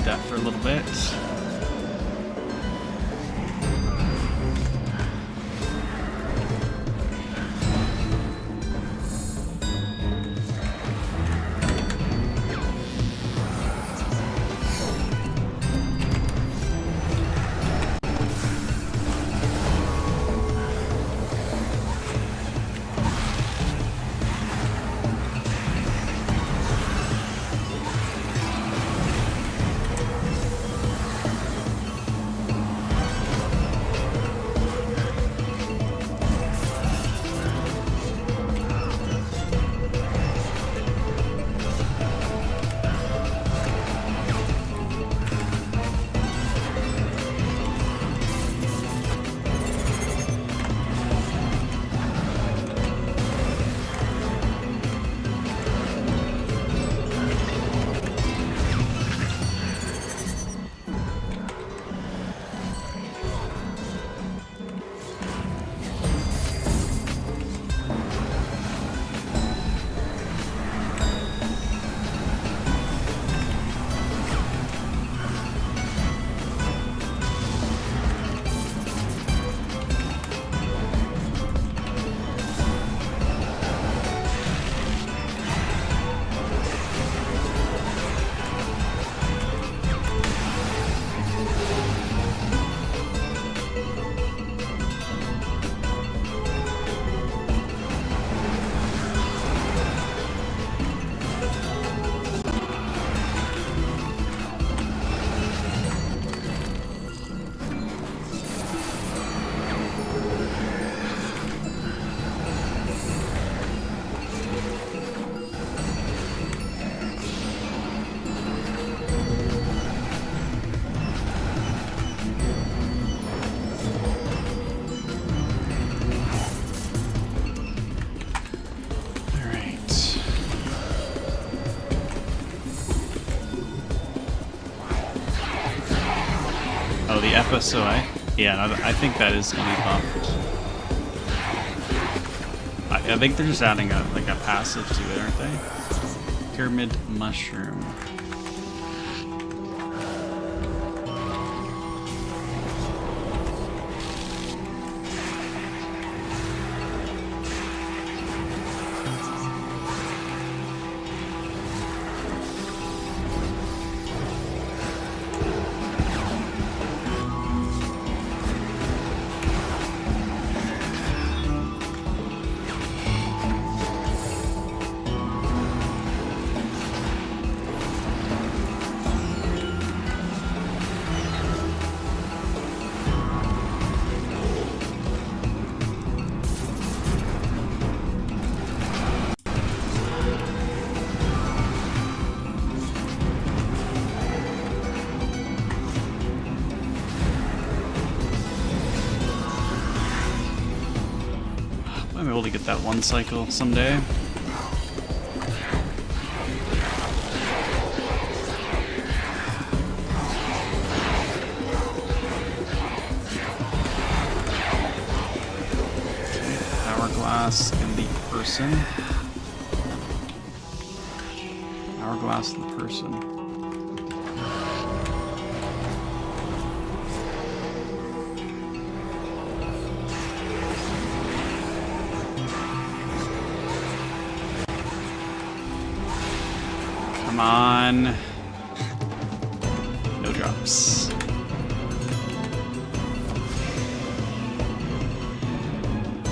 Speaker 1: That for a little bit. FSOA? Yeah, no, I think that is gonna be buffed. I think they're just adding a passive to it, aren't they? Pyramid mushroom. I'm able to get that one cycle someday. Hourglass and the person. Hourglass and the person. Come on. No drops.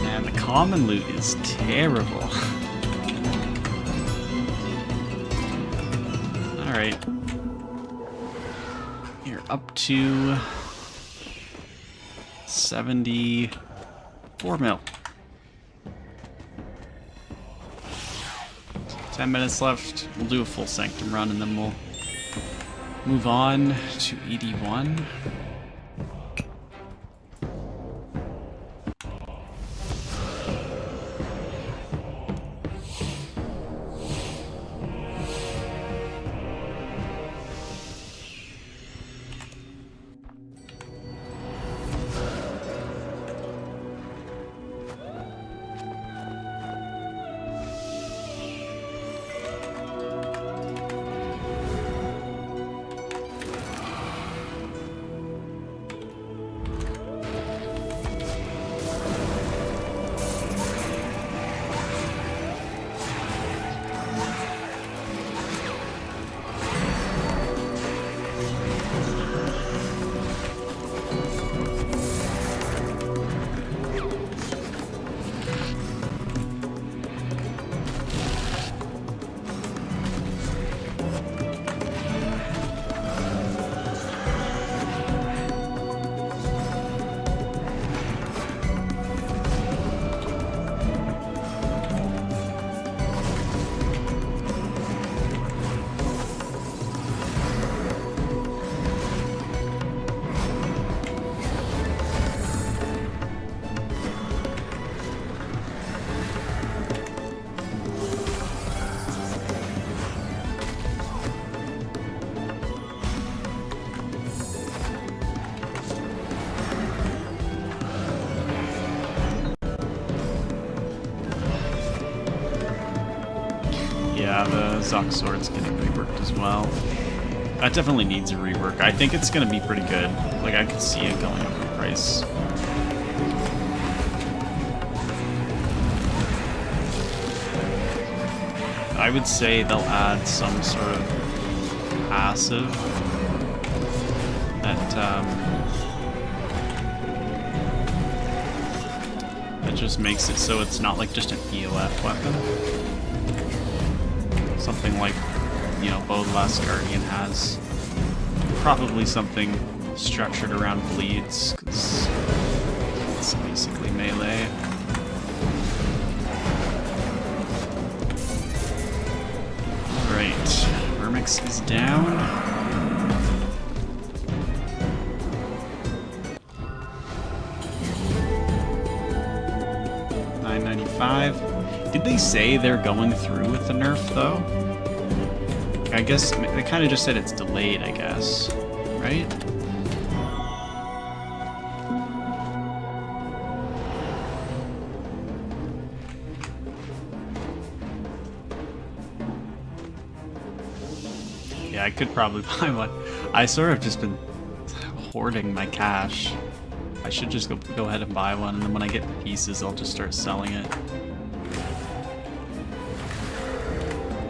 Speaker 1: Man, the common loot is terrible. Alright. You're up to 74 mil. 10 minutes left. We'll do a full Sanctum run and then we'll move on to 81. Yeah, the Zuck sword's getting reworked as well. That definitely needs a rework. I think it's gonna be pretty good. Like, I could see it going up in price. I would say they'll add some sort of passive that that just makes it so it's not like just an EOF weapon. Something like, you know, Last Guardian has. Probably something structured around bleeds, because it's basically melee. Alright, Vermix is down. $9.95. Did they say they're going through with the nerf, though? I guess they kind of just said it's delayed, I guess. Right? Yeah, I could probably buy one. I sort of just been hoarding my cash. I should just go ahead and buy one, and then when I get the pieces, I'll just start selling it.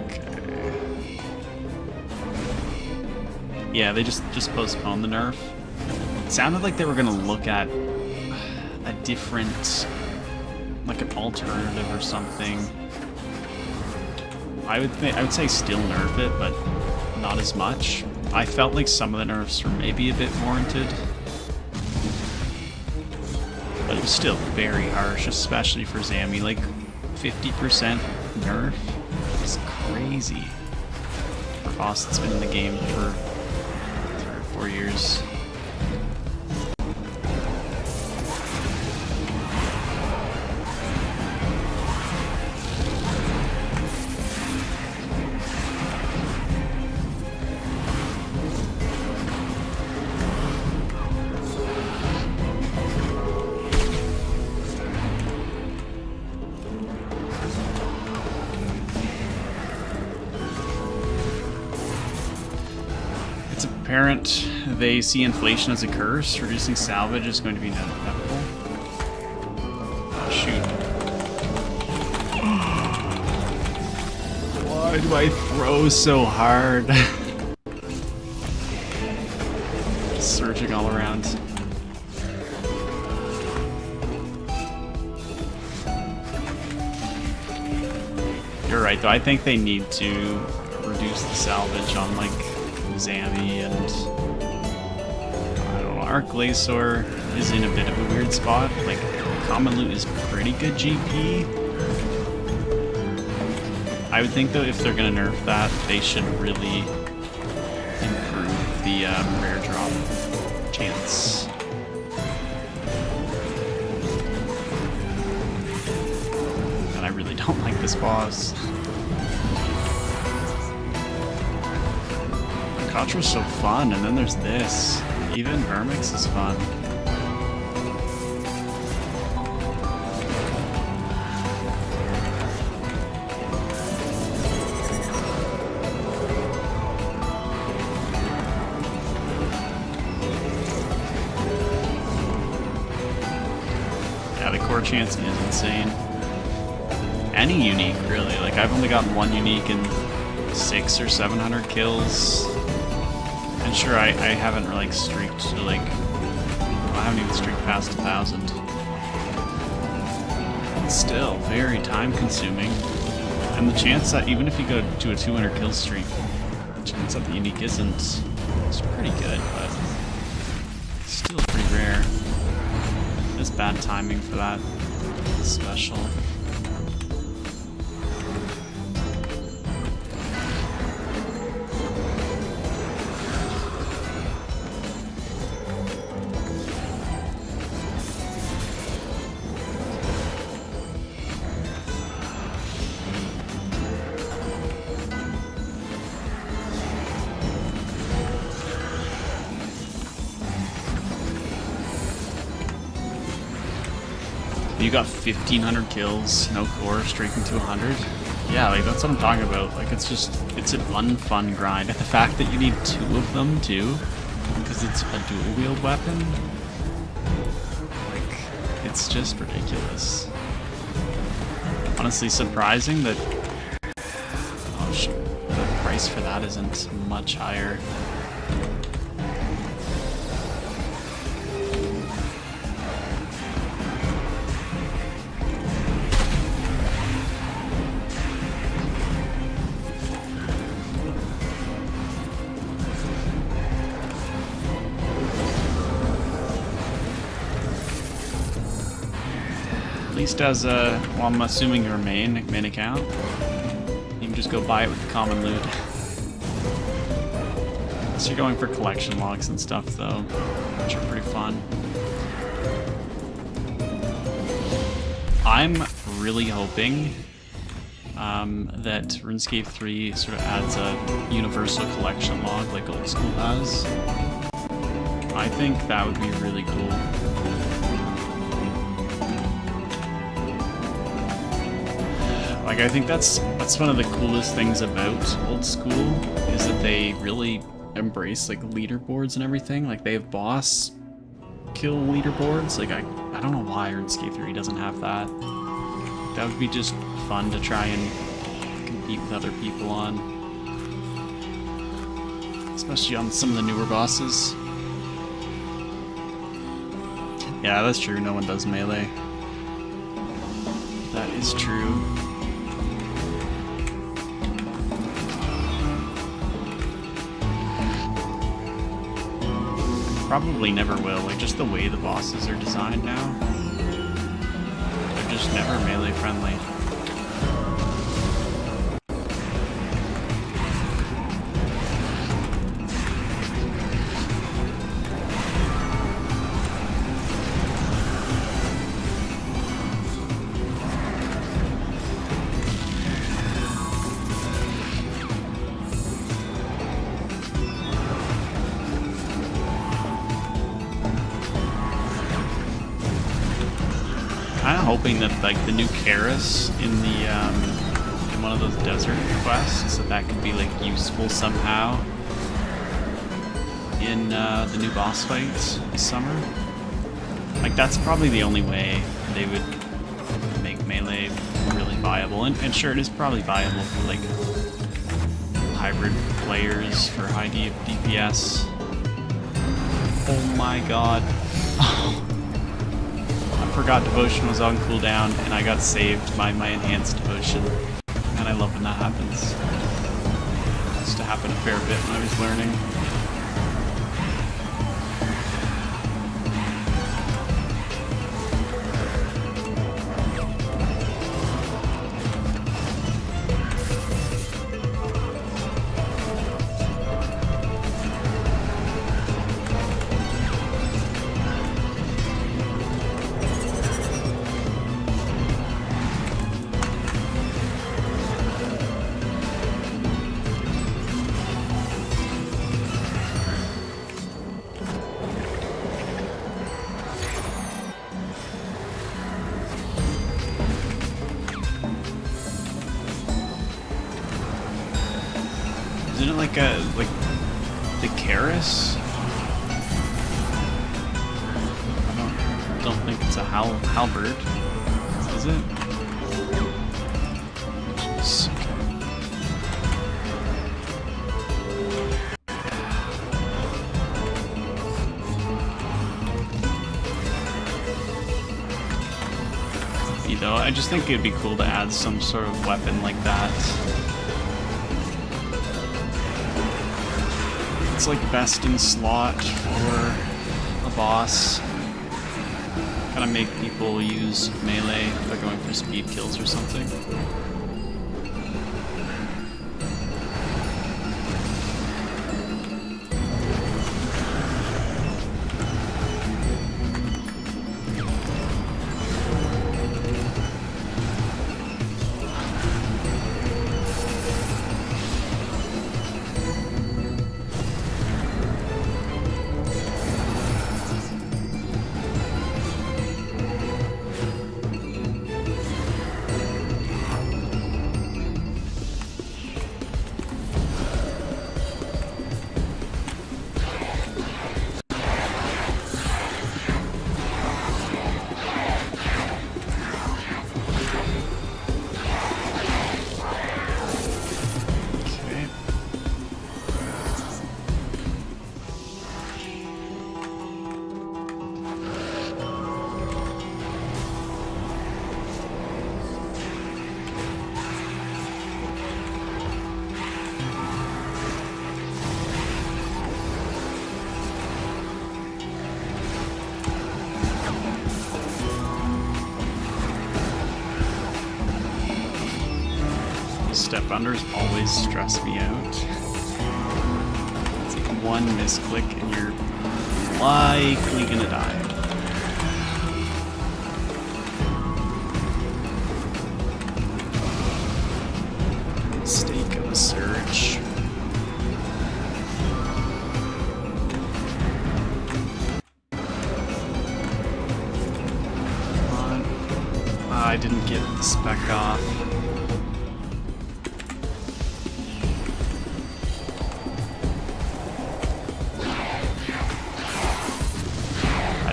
Speaker 1: Okay. Yeah, they just postponed the nerf. It sounded like they were gonna look at a different, like an alternative or something. I would say still nerf it, but not as much. I felt like some of the nerfs were maybe a bit warranted. But it was still very harsh, especially for Zammy. Like 50% nerf is crazy. For Boss that's been in the game for 3 or 4 years. Apparent they see inflation as a curse. Reducing salvage is going to be inevitable. Oh, shoot. Why do I throw so hard? Surging all around. You're right, though. I think they need to reduce the salvage on, like, Zammy and I don't know, our Glacor is in a bit of a weird spot. Like, common loot is pretty good GP. I would think though if they're gonna nerf that, they should really improve the rare drop chance. And I really don't like this boss. Contra's so fun, and then there's this. Even Vermix is fun. Yeah, the core chance is insane. Any unique, really. Like, I've only gotten one unique in 600 or 700 kills. And sure, I haven't like streaked to like, I haven't even streaked past 1,000. It's still very time consuming. And the chance that even if you go to a 200 kill streak, the chance that the unique isn't, it's pretty good, but still pretty rare. It's bad timing for that special. You got 1,500 kills, no core, streaking to 100. Yeah, like that's what I'm talking about. Like it's an unfun grind. And the fact that you need 2 of them too, because it's a dual wield weapon, like it's just ridiculous. Honestly, surprising that the price for that isn't much higher. At least as a, well, I'm assuming your main account. You can just go buy it with the common loot. So you're going for collection logs and stuff though, which are pretty fun. I'm really hoping that RuneScape 3 sort of adds a universal collection log like old school has. I think that would be really cool. Like, I think that's one of the coolest things about old school, is that they really embrace like leaderboards and everything. Like, they have boss kill leaderboards. Like, I don't know why RuneScape 3 doesn't have that. That would be just fun to try and compete with other people on. Especially on some of the newer bosses. Yeah, that's true, no one does melee. That is true. Probably never will, like just the way the bosses are designed now. They're just never melee friendly. Kind of hoping that like the new Karis in the in one of those desert quests, that could be like useful somehow in the new boss fights this summer. Like, that's probably the only way they would make melee really viable, and sure, it is probably viable for like hybrid players for high DPS. Oh my god. I forgot devotion was on cooldown, and I got saved by my enhanced devotion. And I love when that happens. It used to happen a fair bit when I was learning. Isn't it like the Karis? I don't think it's a halberd, is it? Jeez, okay. You know, I just think it'd be cool to add some sort of weapon like that. It's like best in slot for a boss. Kind of make people use melee if they're going for speed kills or something. Step unders always stress me out. It's like one misclick and you're likely gonna die. Mistake of a surge. Come on. I didn't get the spec off.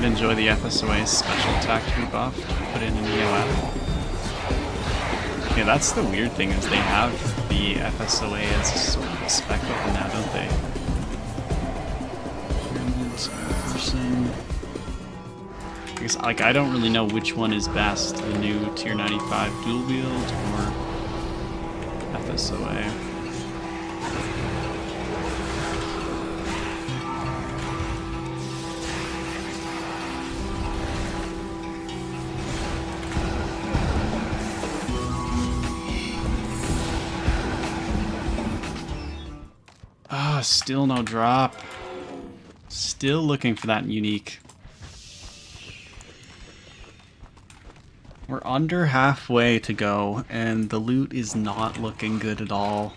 Speaker 1: I'd enjoy the FSOA special attack to be buffed, put in an EOF. Okay, that's the weird thing, is they have the FSOA as sort of a spec weapon now, don't they? Person. I guess, like, I don't really know which one is best, the new tier 95 dual wield or FSOA. Still no drop. Still looking for that unique. We're under halfway to go, and the loot is not looking good at all.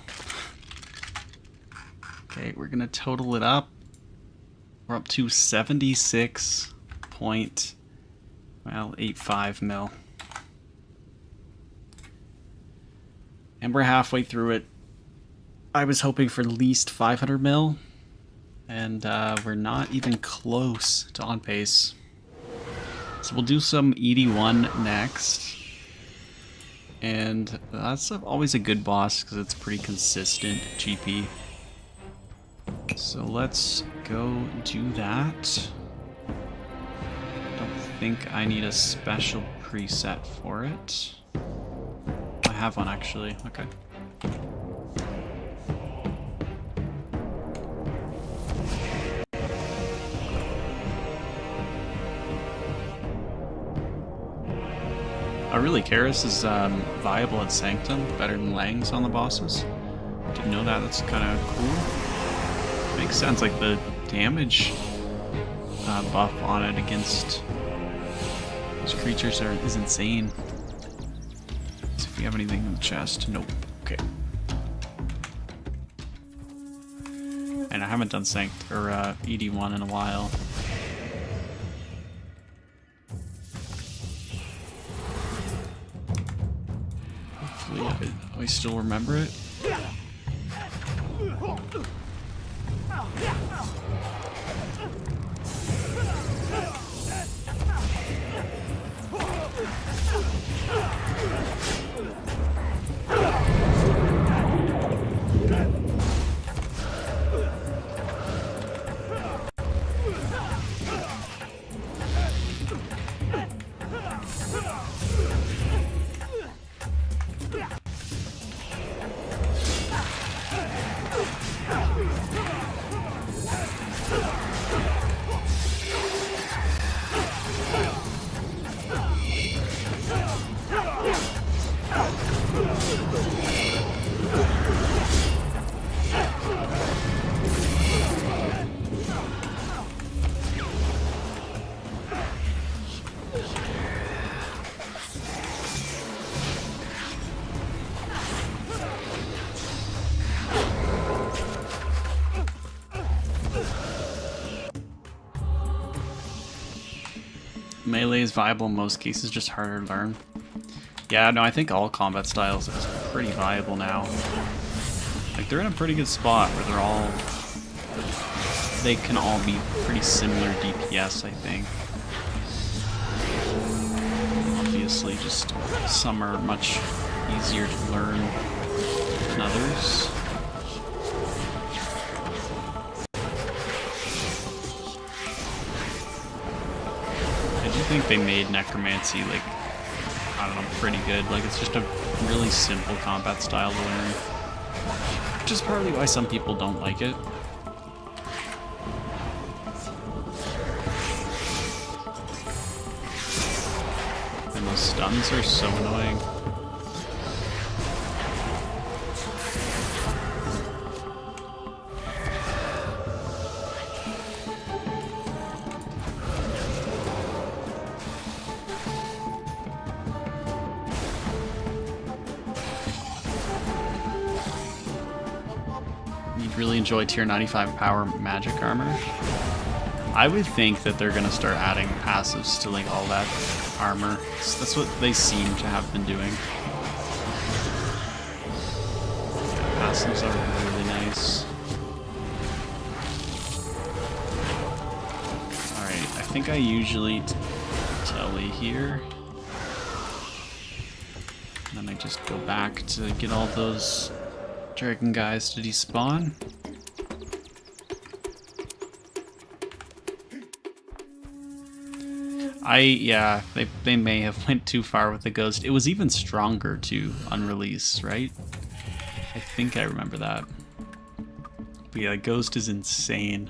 Speaker 1: Okay, we're gonna total it up. We're up to 76.85 mil. And we're halfway through it. I was hoping for at least 500 mil, and we're not even close to on pace. So we'll do some ED1 next, and that's always a good boss because it's pretty consistent GP. So let's go do that. Don't think I need a special preset for it. I have one actually, okay. Really, Karis is viable at Sanctum, better than Lang's on the bosses. Didn't know that, that's kind of cool. Makes sense, like the damage buff on it against those creatures is insane. So if you have anything in the chest, nope. Okay. And I haven't done ED1 in a while. I still remember it. Melee is viable in most cases, just harder to learn. Yeah, no, I think all combat styles is pretty viable now. Like, they're in a pretty good spot where they can all be pretty similar DPS, I think. Obviously, just some are much easier to learn than others. I do think they made Necromancy, like, I don't know, pretty good. Like, it's just a really simple combat style to learn. Which is partly why some people don't like it. And those stuns are so annoying. Really enjoy tier 95 power magic armor. I would think that they're gonna start adding passives to like all that armor. That's what they seem to have been doing. Passives are really nice. Alright, I think I usually telly here. And then I just go back to get all those dragon guys to despawn. Yeah, they may have went too far with the ghost. It was even stronger to unrelease, right? I think I remember that. But yeah, ghost is insane.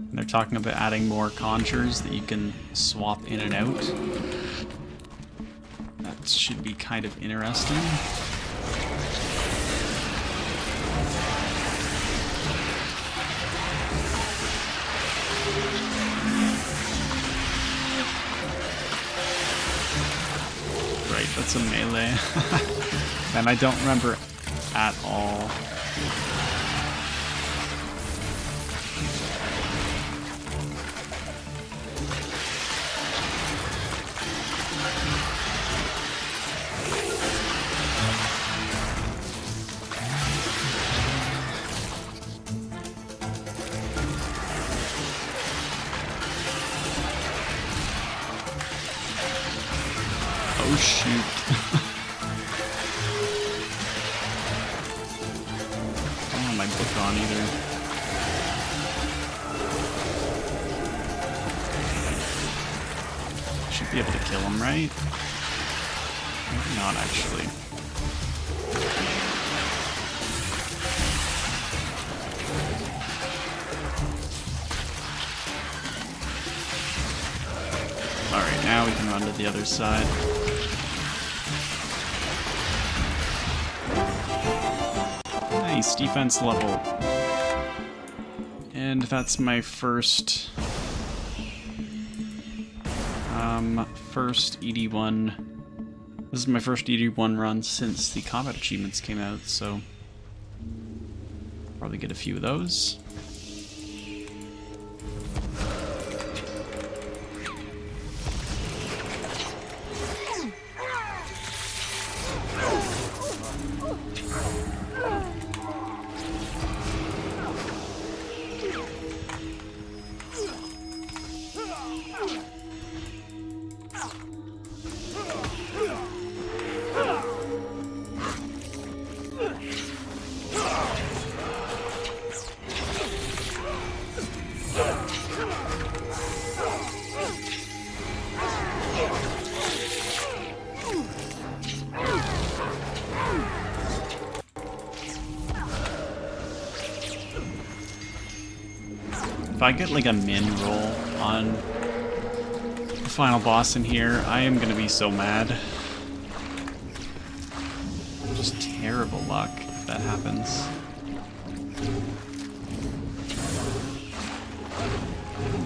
Speaker 1: And they're talking about adding more conjures that you can swap in and out. That should be kind of interesting. Right, that's a melee. And I don't remember at all. Oh shoot. I don't have my book on either. Should be able to kill him, right? Maybe not actually. Alright, now we can run to the other side. Nice defense level. And that's my first ED1. This is my first ED1 run since the combat achievements came out, so probably get a few of those. If I get like a min roll on the final boss in here, I am gonna be so mad. Just terrible luck if that happens.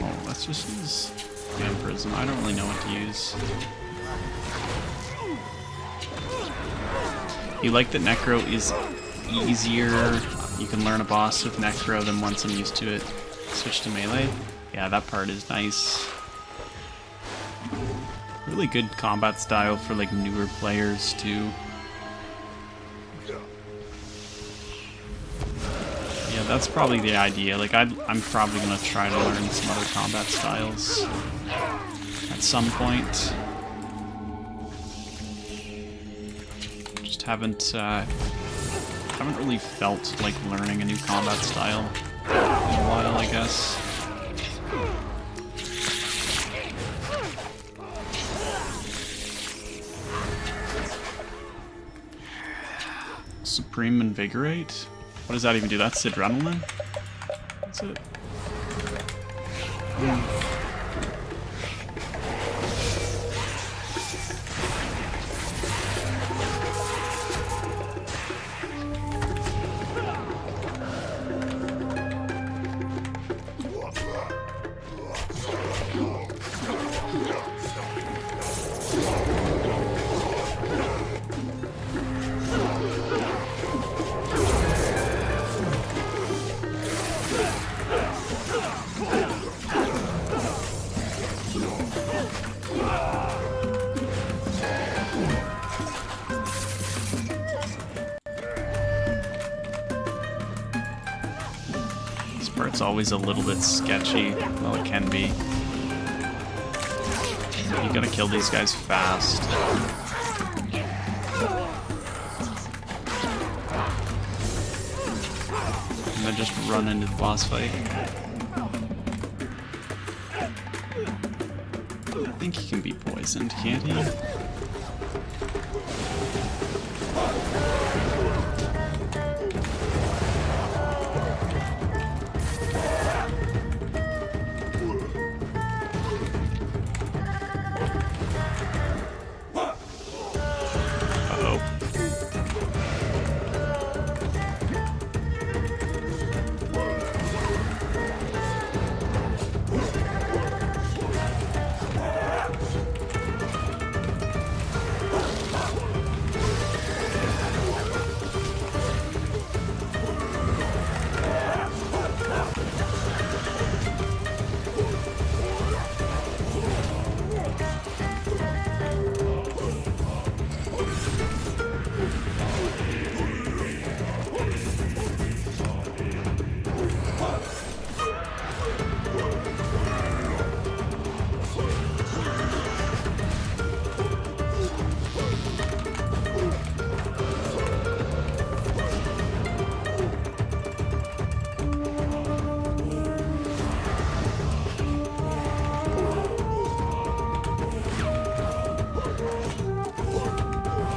Speaker 1: Oh, let's just use Vampirism. I don't really know what to use. You like that Necro is easier. You can learn a boss with Necro than once I'm used to it. Switch to melee. Yeah, that part is nice. Really good combat style for like newer players too. Yeah, that's probably the idea. Like I'm probably gonna try to learn some other combat styles at some point. Just haven't really felt like learning a new combat style in a while, I guess. Supreme Invigorate? What does that even do? That's adrenaline? That's it. it's always a little bit sketchy. Well, it can be. You gotta kill these guys fast. And then just run into the boss fight. I think he can be poisoned, can't he?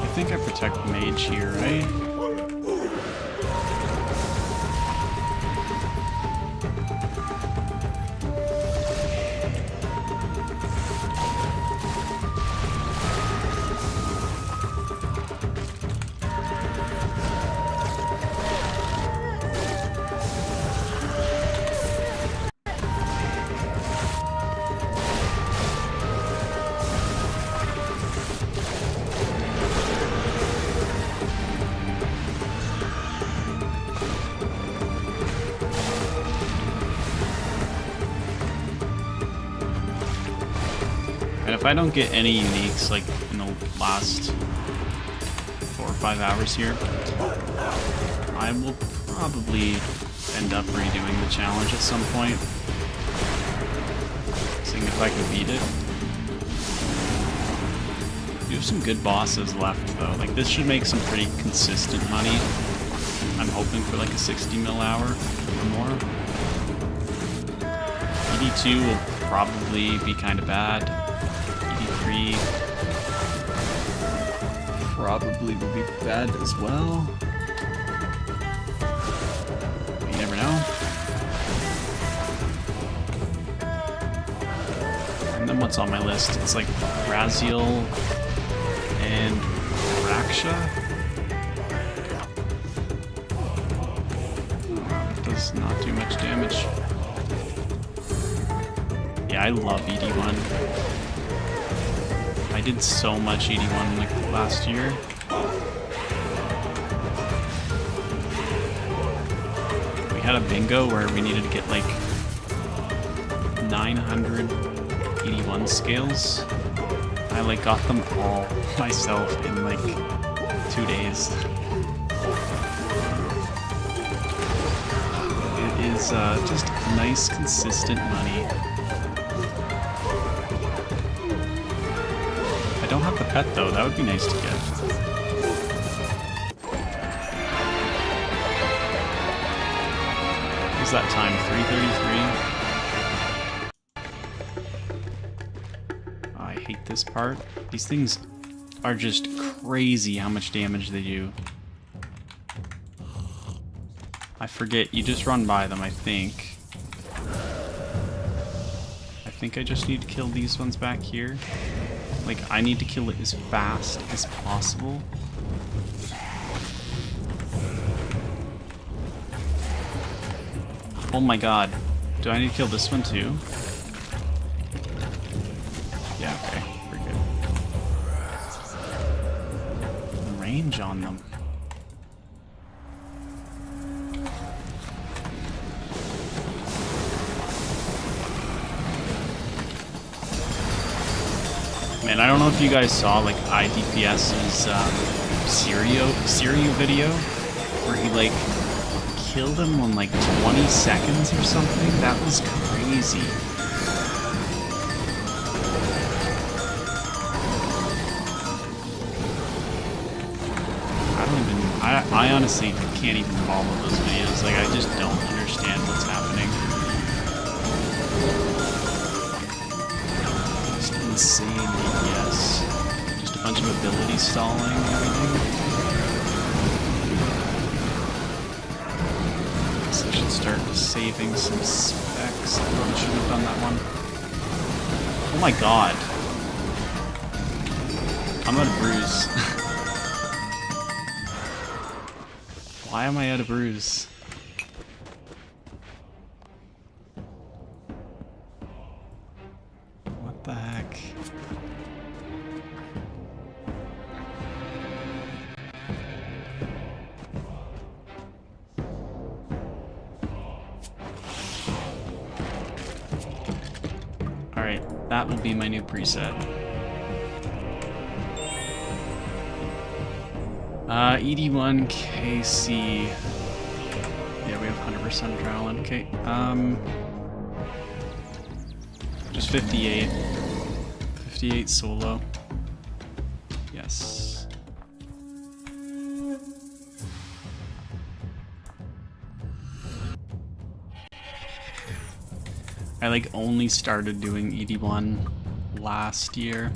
Speaker 1: I think I protect mage here, right? And if I don't get any uniques, like, in the last 4 or 5 hours here, I will probably end up redoing the challenge at some point. Seeing if I can beat it. We have some good bosses left, though. Like, this should make some pretty consistent money. I'm hoping for, like, a 60 mil hour or more. ED2 will probably be kind of bad. ED3 probably will be bad as well. You never know. And then what's on my list? It's like Rasial and Raksha. Does not do much damage. Yeah, I love ED1. I did so much ED1 like last year. We had a bingo where we needed to get like 900 ED1 scales. I like got them all myself in like 2 days. It is just nice, consistent money. I don't have the pet though, that would be nice to get. What's that time? 333? I hate this part. These things are just crazy how much damage they do. I forget, you just run by them, I think. I think I just need to kill these ones back here. Like, I need to kill it as fast as possible. Oh my god. Do I need to kill this one too? Yeah, okay. We're good. Range on them. Man, I don't know if you guys saw like IDPS's Sirio video where he like killed him in like 20 seconds or something? That was crazy. I honestly can't even follow those videos. Like, I just don't understand what's happening. Just insane DPS. Just a bunch of ability stalling and everything. Guess I should start saving some specs. I probably shouldn't have done that one. Oh my god. I'm out of brews. Why am I out of brews? What the heck? Alright, that will be my new preset. ED1 KC. Yeah, we have 100% adrenaline. Okay. Just 58. 58 solo. Yes. I like only started doing ED1 last year.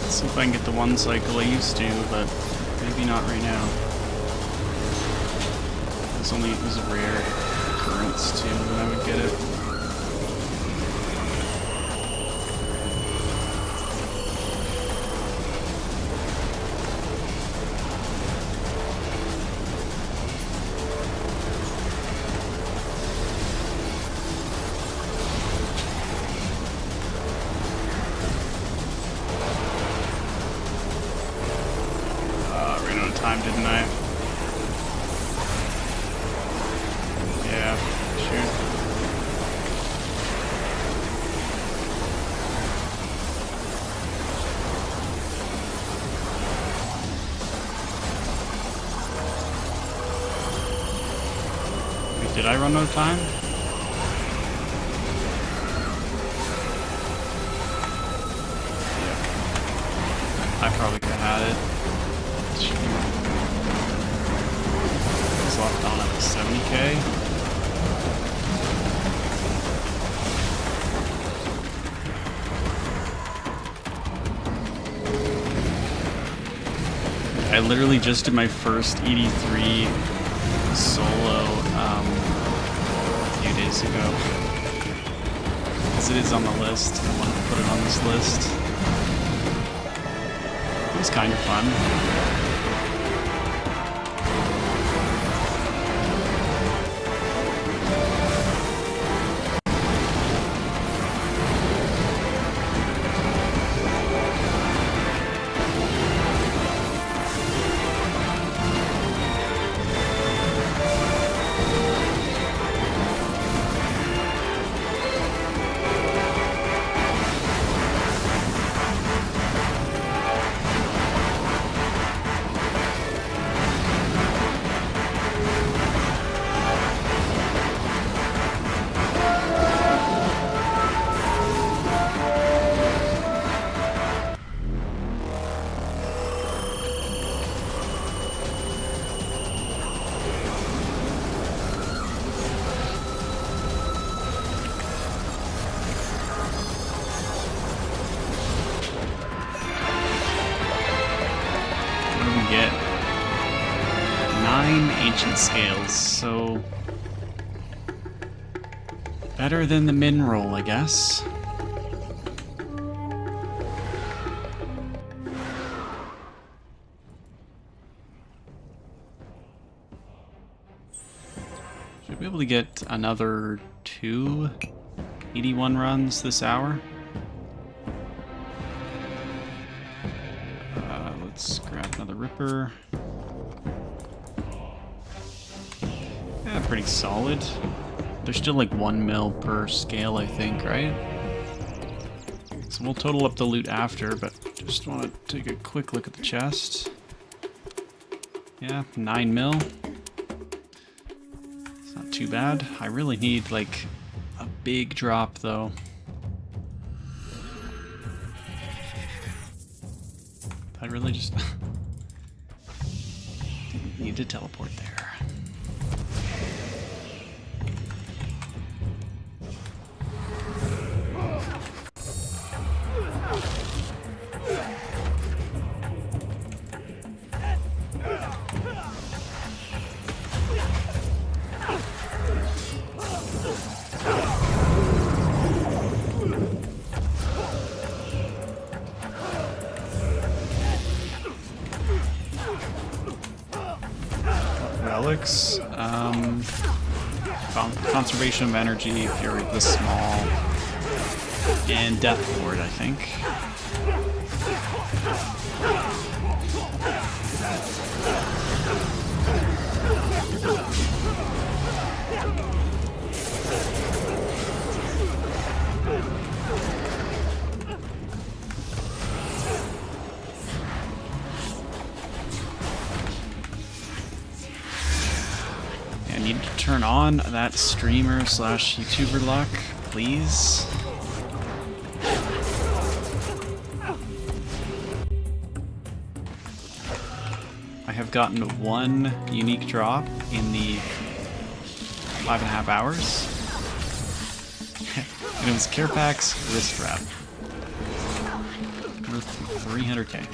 Speaker 1: See if I can get the one cycle I used to, but maybe not right now. It was a rare occurrence too when I would get it. Didn't I? Yeah, sure. Wait, did I run out of time? Yeah. I probably could have had it. Locked on at 70k. I literally just did my first ED3 solo a few days ago. Because it is on the list. I wanted to put it on this list. It was kind of fun. ancient scales, so better than the min roll, I guess. Should be able to get another 2 81 runs this hour. Let's grab another Ripper. Yeah, pretty solid. There's still like 1 mil per scale, I think, right? So we'll total up the loot after, but just want to take a quick look at the chest. Yeah, 9 mil. It's not too bad. I really need like a big drop though. I really just didn't need to teleport there. Relics, conservation of energy, fury of the small, and death ward, I think. I need to turn on that streamer slash YouTuber luck, please. I have gotten 1 unique drop in the 5.5 hours. And it was Kerapac's wrist wrap. Worth 300k.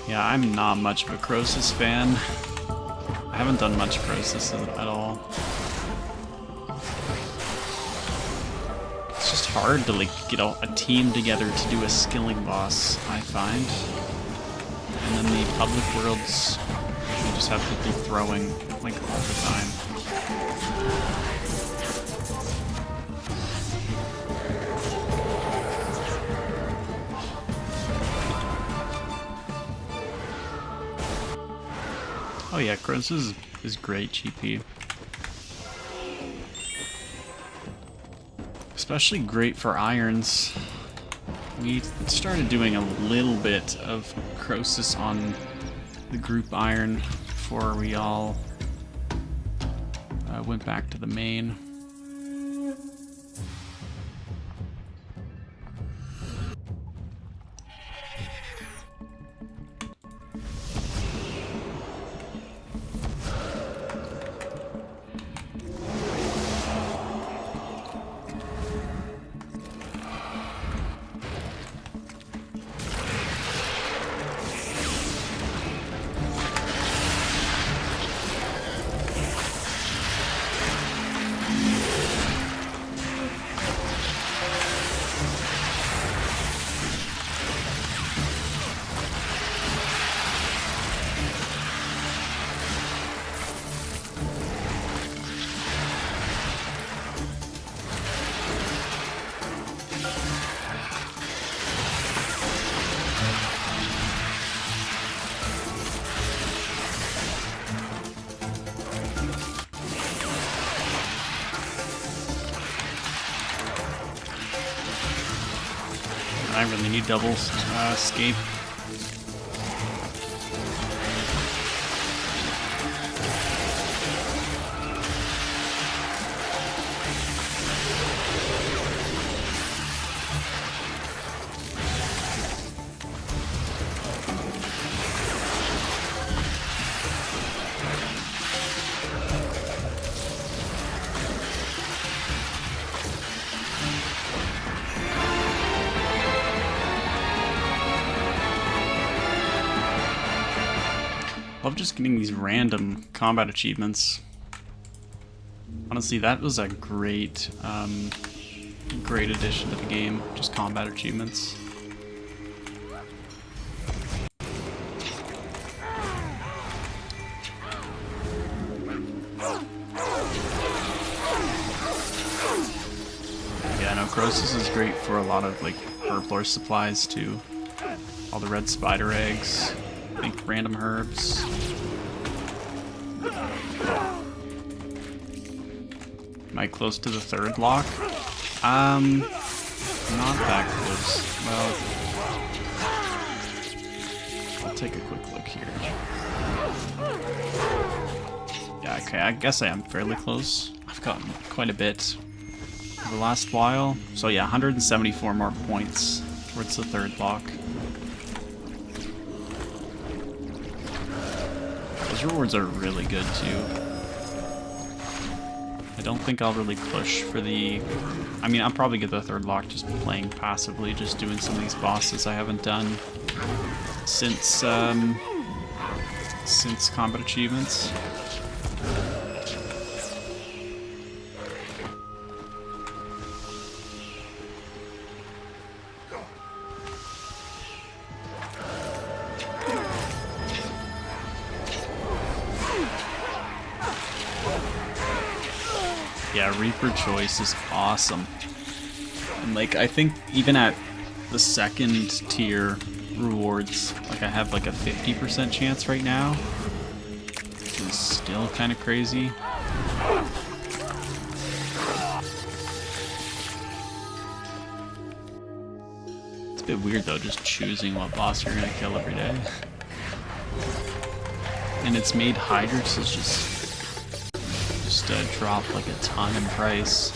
Speaker 1: Yeah, I'm not much of a Croesus fan. I haven't done much Croesus at all. It's just hard to like get a team together to do a skilling boss, I find. And then the public worlds, you just have people throwing like all the time. Oh yeah, Croesus is great GP. Especially great for irons. We started doing a little bit of Croesus on the group iron before we all went back to the main. really need double escape. Love just getting these random combat achievements. Honestly, that was a great, great addition to the game. Just combat achievements. Yeah, no, Croesus is great for a lot of like herblore supplies too. All the red spider eggs. I think random herbs. Am I close to the third lock? Not that close. Well, I'll take a quick look here. Yeah, okay, I guess I am fairly close. I've gotten quite a bit over the last while. So yeah, 174 more points towards the third lock. Those rewards are really good too. I don't think I'll really push for the... I mean, I'll probably get the third lock just playing passively, just doing some of these bosses I haven't done since combat achievements. Yeah, Reaper Choice is awesome. And like, I think even at the second tier rewards, like I have like a 50% chance right now, which is still kind of crazy. It's a bit weird though, just choosing what boss you're gonna kill every day. And it's made Hydrus is just drop like a ton in price.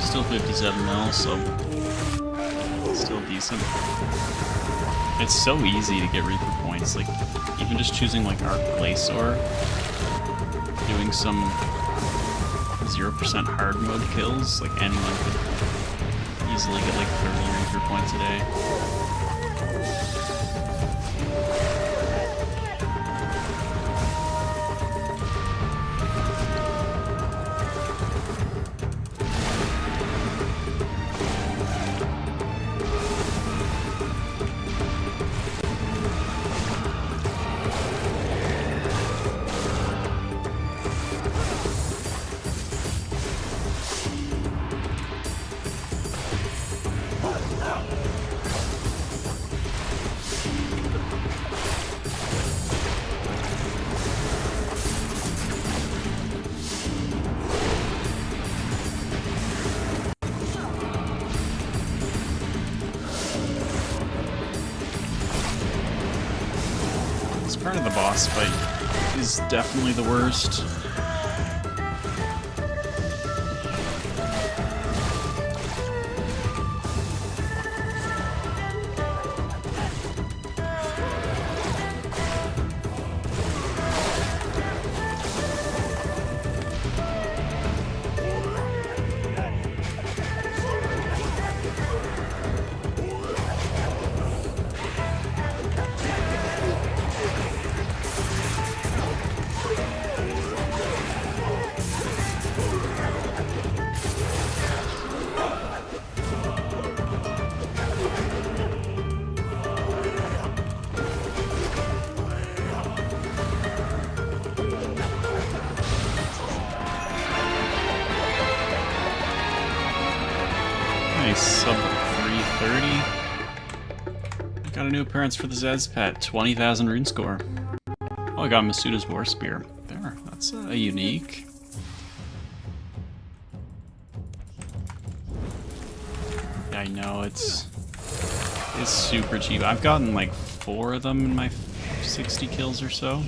Speaker 1: Still 57 mil, so still decent. It's so easy to get Reaper points, like, even just choosing, like, Arc Glacor, doing some 0% hard mode kills, like, anyone could easily get, like, 30 Reaper points a day. Part of the boss fight is definitely the worst. Sub 330. Got a new appearance for the Zez pet, 20,000 rune score. Oh, I got Masuda's War Spear. There, that's a unique. Yeah, I know, it's super cheap. I've gotten like 4 of them in my 60 kills or so.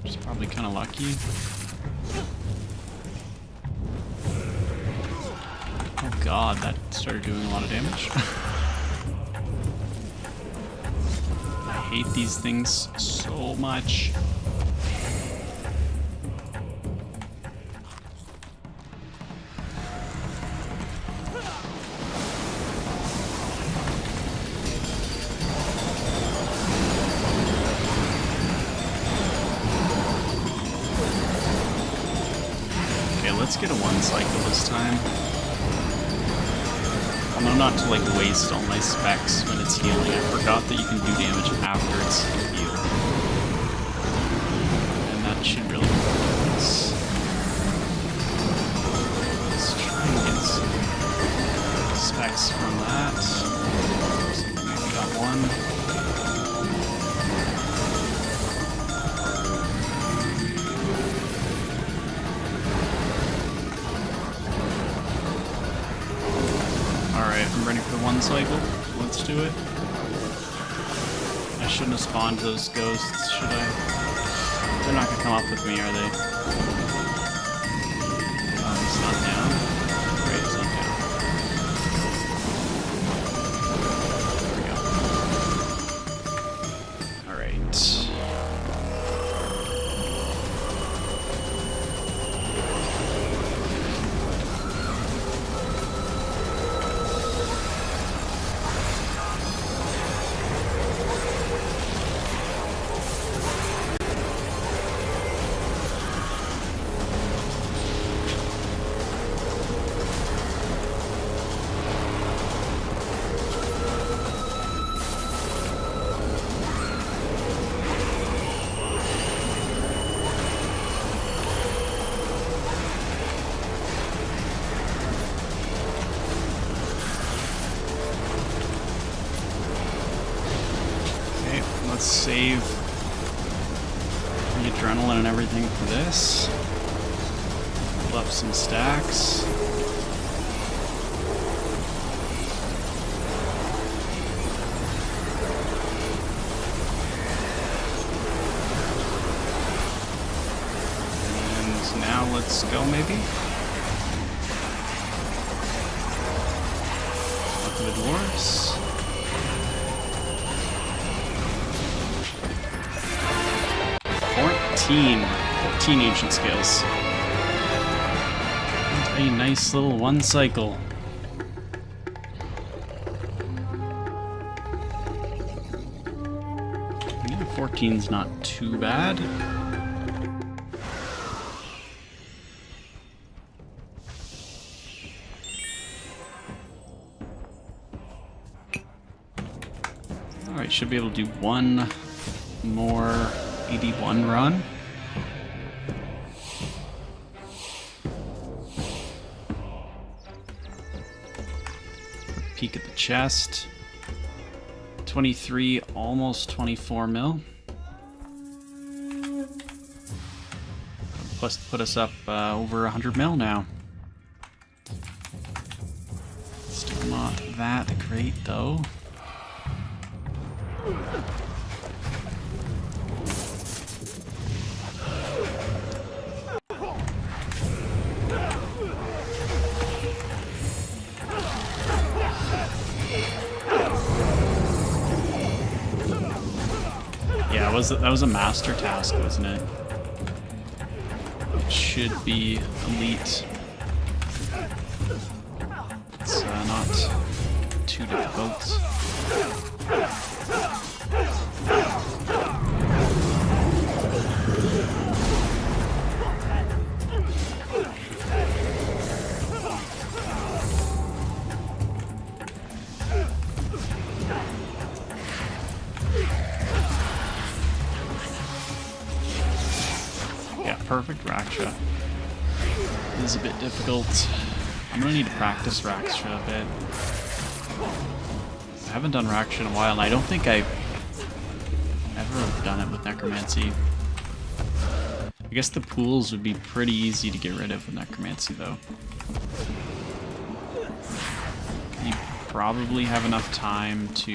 Speaker 1: Which is probably kind of lucky. Oh god, that started doing a lot of damage. I hate these things so much. Okay, let's get a 1 cycle this time. I know not to like waste all my specs when it's healing. I forgot that you can do damage after it's healed. And that should really work. Let's try and get some specs from that. So maybe got 1. I'm ready for 1 cycle. Let's do it. I shouldn't have spawned those ghosts, should I? They're not gonna come up with me, are they? It's not down. Great, it's not down. There we go. Alright. Let's save the adrenaline and everything for this. Pull up some stacks. And now let's go, maybe? the dwarves. Fourteen ancient skills. And a nice little one cycle. Yeah, 14's not too bad. Alright, should be able to do one more 81 run. Peek at the chest. 23, almost 24 mil. Plus put us up over 100 mil now. Still not that great though. Yeah, that was a master task, wasn't it? It should be elite. It's not too difficult. Perfect Raksha. This is a bit difficult. I'm gonna need to practice Raksha a bit. I haven't done Raksha in a while, and I don't think I've ever done it with Necromancy. I guess the pools would be pretty easy to get rid of with Necromancy, though. You probably have enough time to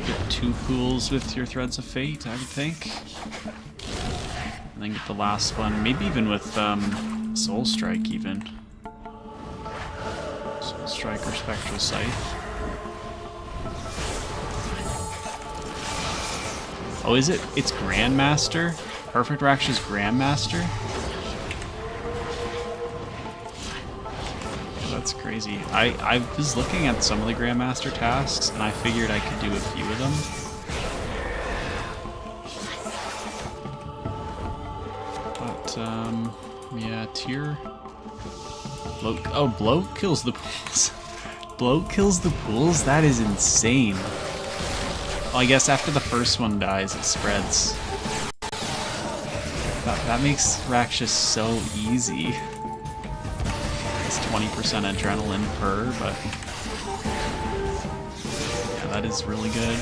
Speaker 1: get 2 pools with your Threads of Fate, I would think. And then get the last one, maybe even with Soul Strike even. Soul Strike or Spectral Scythe. Oh, is it? It's Grandmaster? Perfect Raksha's Grandmaster? Yeah, that's crazy. I was looking at some of the Grandmaster tasks, and I figured I could do a few of them. Yeah, tier. Bloat. Oh, Bloat kills the pools. Bloat kills the pools? That is insane. Well, I guess after the first one dies, it spreads. That makes Raksha so easy. It's 20% adrenaline per, but yeah, that is really good.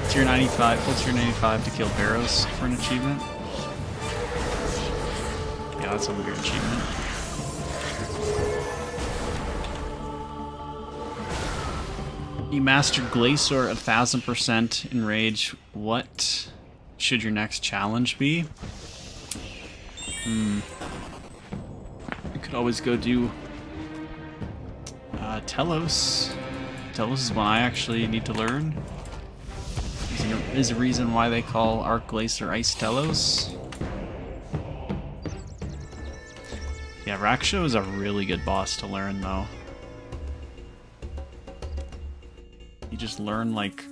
Speaker 1: Tier 95, full tier 95 to kill Barrows for an achievement. Yeah, that's a weird achievement. You mastered Glacor 1000% in rage. What should your next challenge be? You could always go do Telos. Telos is one I actually need to learn. Is a reason why they call Arc Glacier Ice Telos. Yeah, Raksha is a really good boss to learn, though. You just learn, like...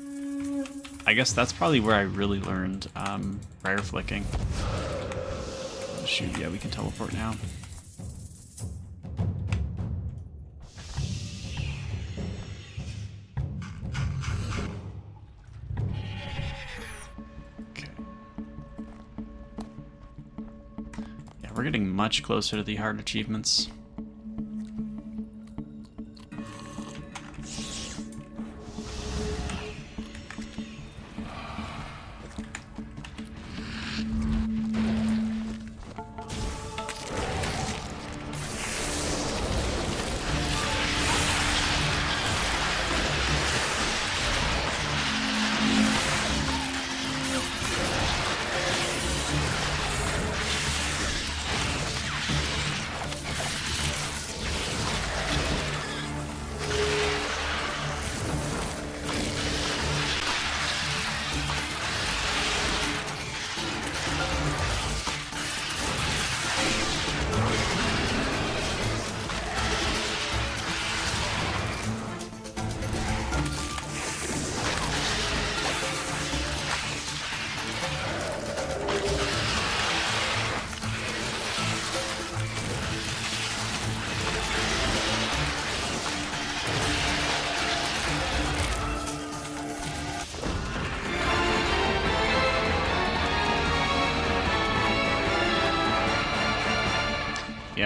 Speaker 1: I guess that's probably where I really learned Rare Flicking. Oh, shoot, yeah, we can teleport now. We're getting much closer to the hard achievements.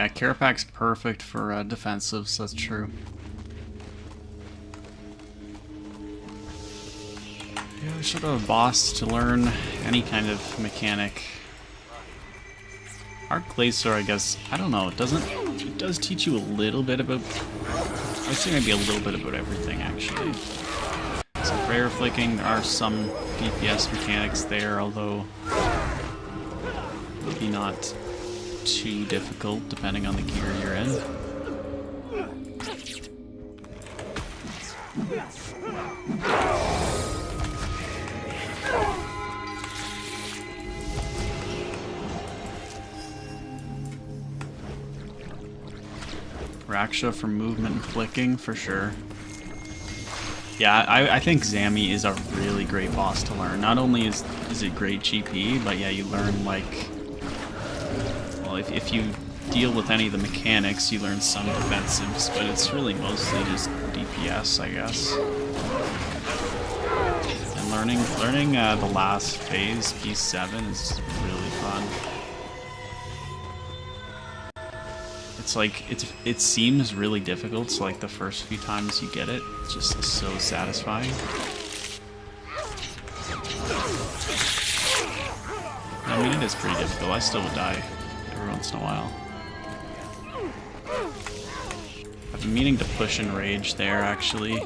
Speaker 1: Yeah, Kerapac's perfect for defensives, that's true. Yeah, I should have a boss to learn any kind of mechanic. Arc Glacor, I guess, I don't know, it does teach you a little bit about, I would say maybe a little bit about everything, actually. So prayer flicking, there are some DPS mechanics there, although maybe not too difficult depending on the gear you're in. Raksha for movement and flicking, for sure. Yeah, I think Zami is a really great boss to learn. Not only is it great GP, but yeah, you learn, like... Well, if you deal with any of the mechanics, you learn some defensives, but it's really mostly just DPS, I guess. And learning the last phase, P7, is really fun. It's like, it seems really difficult, so like the first few times you get it, it's just so satisfying. I mean, it is pretty difficult. I still would die every once in a while. I've been meaning to push and rage there, actually.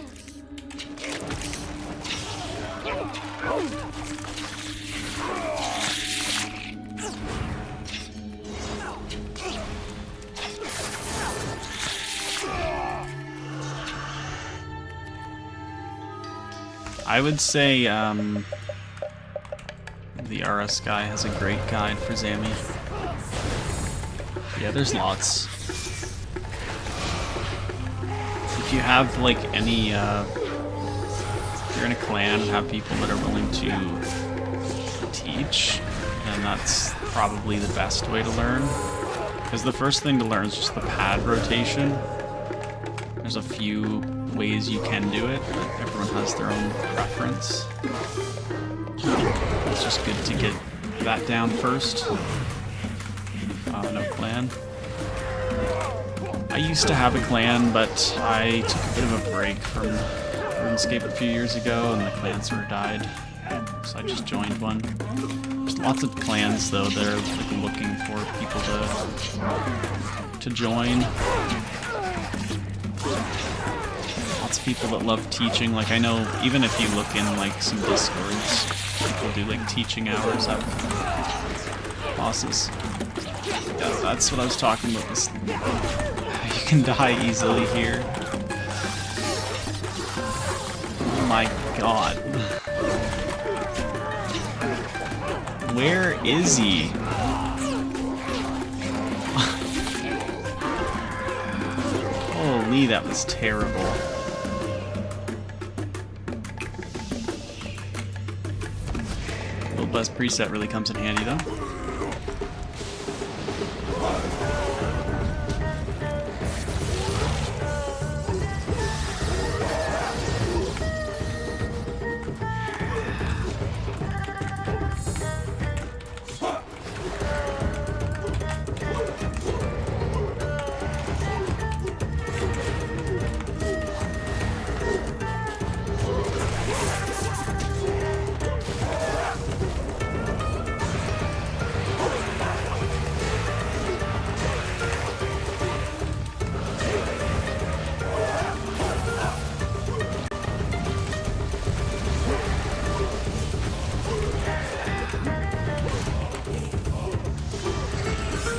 Speaker 1: I would say the RS guy has a great guide for Zami. Yeah, there's lots. If you have like any, if you're in a clan and have people that are willing to teach, then that's probably the best way to learn. Because the first thing to learn is just the pad rotation. There's a few ways you can do it, but everyone has their own preference. It's just good to get that down first. No clan. I used to have a clan, but I took a bit of a break from RuneScape a few years ago, and the clan sort of died. So I just joined one. There's lots of clans though that are like looking for people to join. Lots of people that love teaching. Like I know, even if you look in like some Discords, people do like teaching hours at bosses. Yeah, that's what I was talking about. This, you can die easily here. Oh my god. Where is he? Holy, that was terrible. Little Buzz preset really comes in handy though.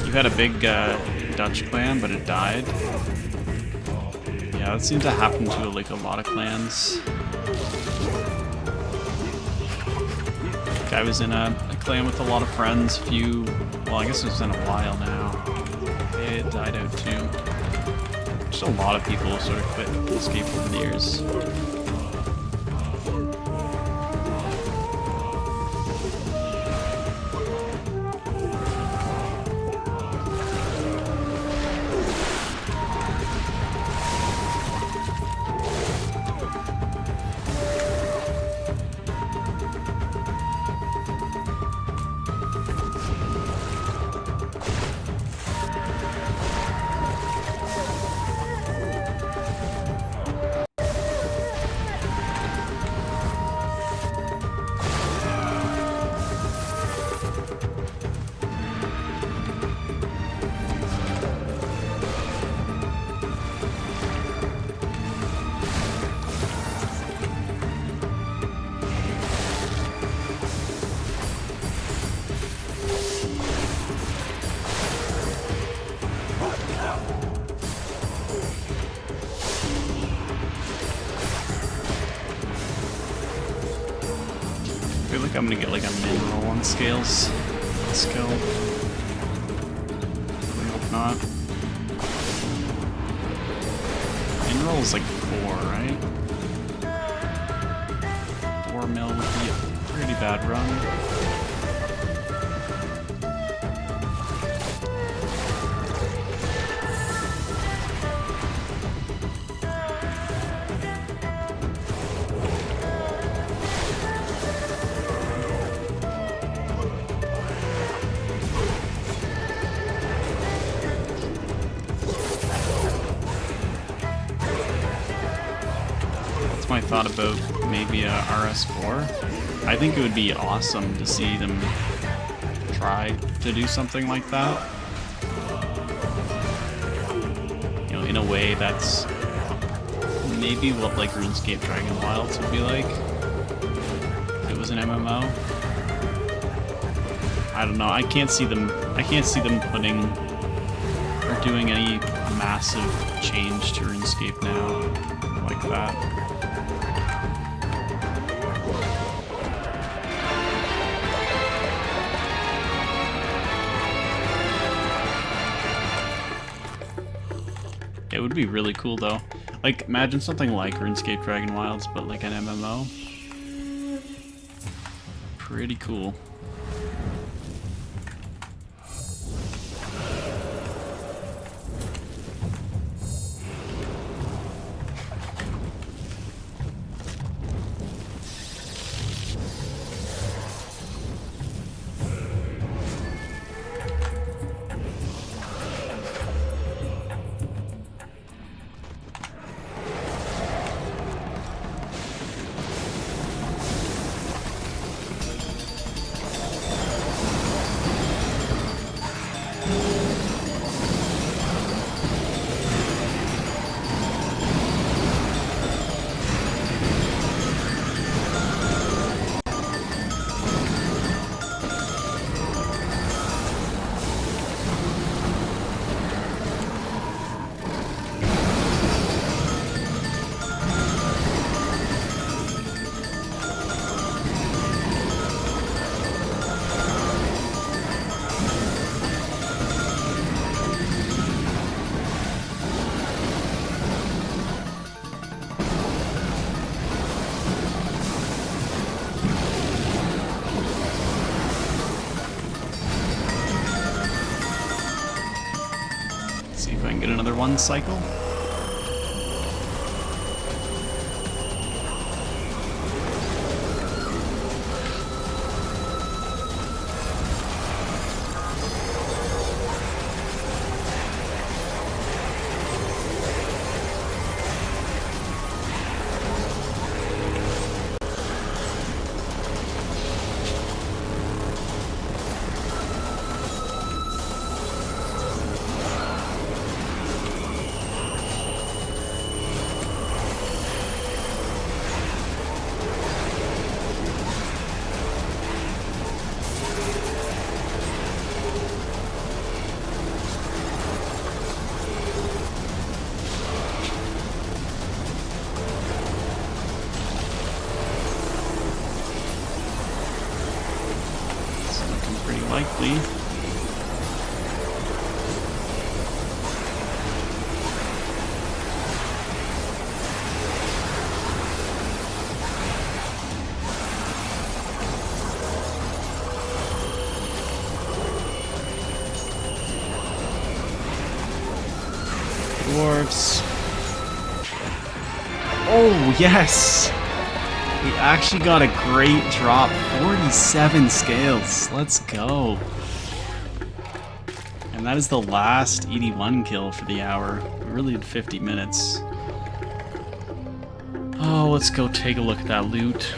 Speaker 1: You had a big Dutch clan, but it died. Yeah, that seems to happen to like a lot of clans. Like I was in a clan with a lot of friends. Well, I guess it's been a while now. It died out too. Just a lot of people sort of quit RuneScape over the years. I'm gonna get like a mineral on scales. Skill. I hope not. Mineral is like 4, right? 4 mil would be a pretty bad run. My thought about maybe a RS4. I think it would be awesome to see them try to do something like that. You know, in a way that's maybe what like RuneScape Dragon Wilds would be like if it was an MMO. I don't know. I can't see them putting or doing any massive change to RuneScape now like that. It would be really cool though. Like, imagine something like RuneScape Dragon Wilds, but like an MMO. Pretty cool. See if I can get another 1 cycle. Likely. Dwarves. Oh, yes! We actually got a great drop. 47 scales. Let's go. And that is the last 81 kill for the hour. We really had 50 minutes. Oh, let's go take a look at that loot.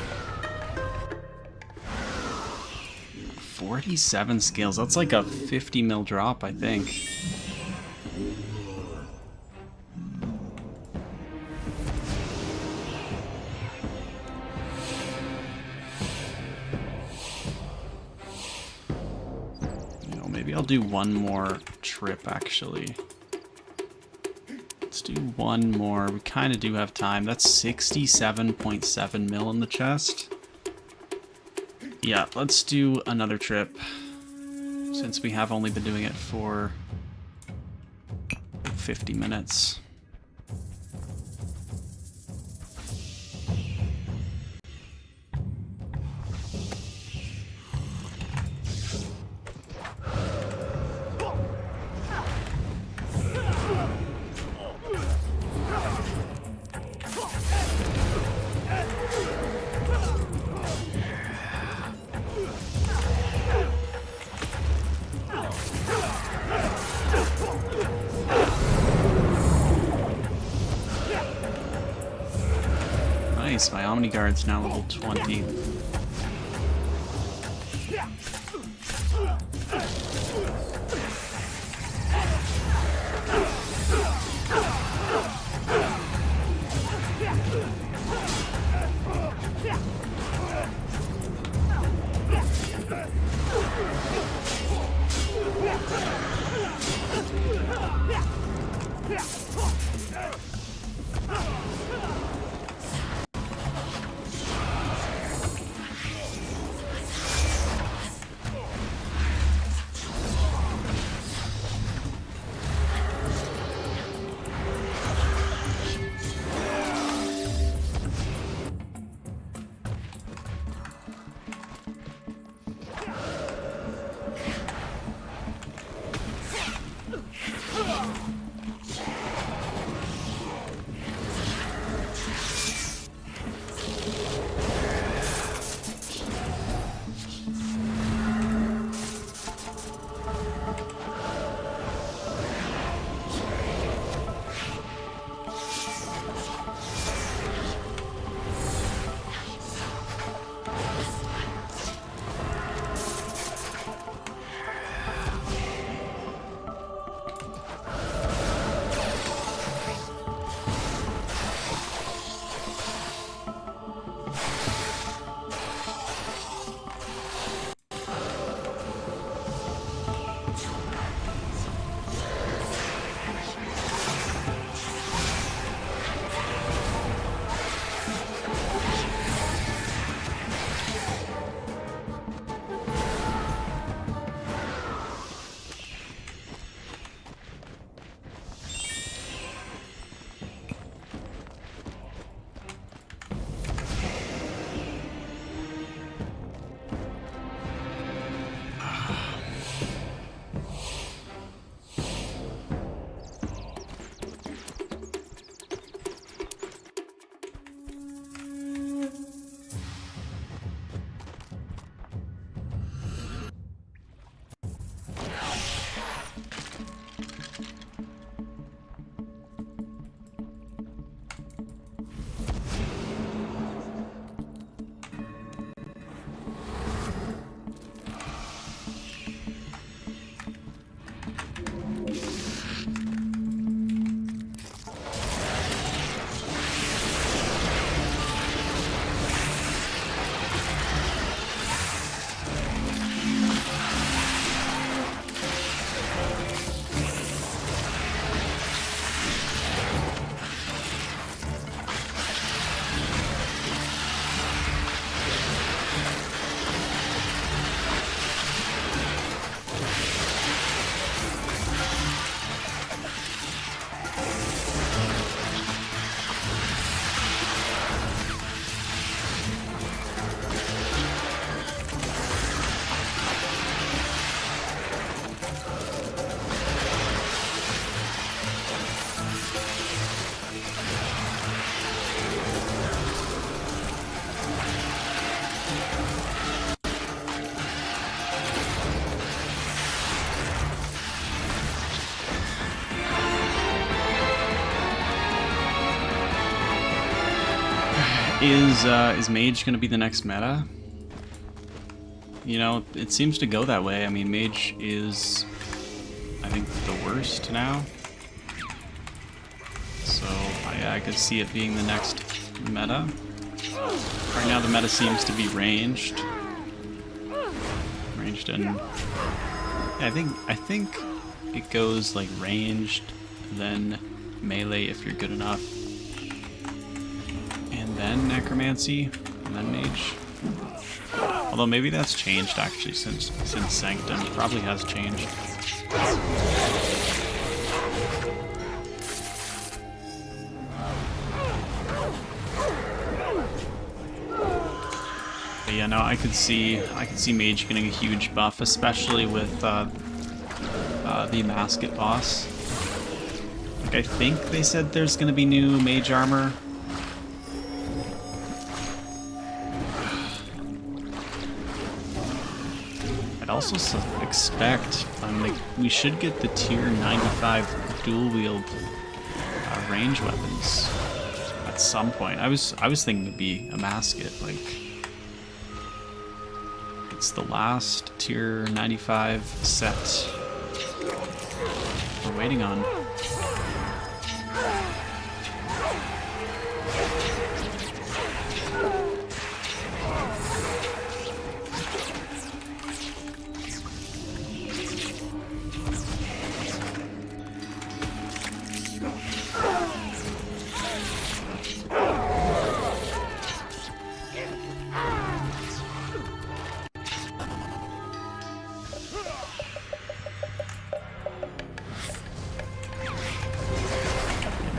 Speaker 1: 47 scales. That's like a 50 mil drop, I think. Maybe I'll do one more trip, actually. Let's do one more. We kind of do have time. That's 67.7 mil in the chest. Yeah, let's do another trip, since we have only been doing it for 50 minutes. Nice, my Omni Guard's now level 20. Is Mage gonna be the next meta? You know, it seems to go that way. I mean, Mage is, I think, the worst now. So, yeah, I could see it being the next meta. Right now the meta seems to be ranged. Ranged and... yeah, I think it goes like ranged, then melee if you're good enough, and then necromancy, and then mage. Although maybe that's changed actually since Sanctum. Probably has changed. But yeah, no, I could see Mage getting a huge buff, especially with the Masket boss. Like, I think they said there's gonna be new Mage armor. I'd also expect, like, we should get the tier 95 dual wield range weapons at some point. I was thinking it'd be a Masket, like. It's the last tier 95 set we're waiting on.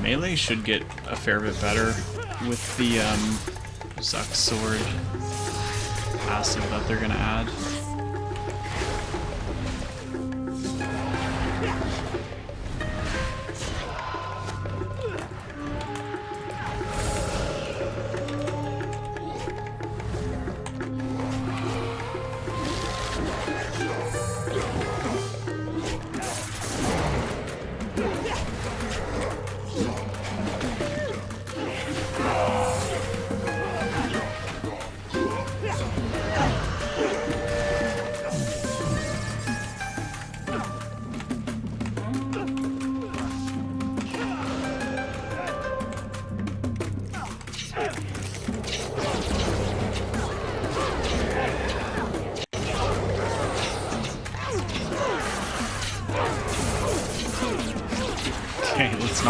Speaker 1: Melee should get a fair bit better with the Zuck sword passive that they're gonna add. Okay, let's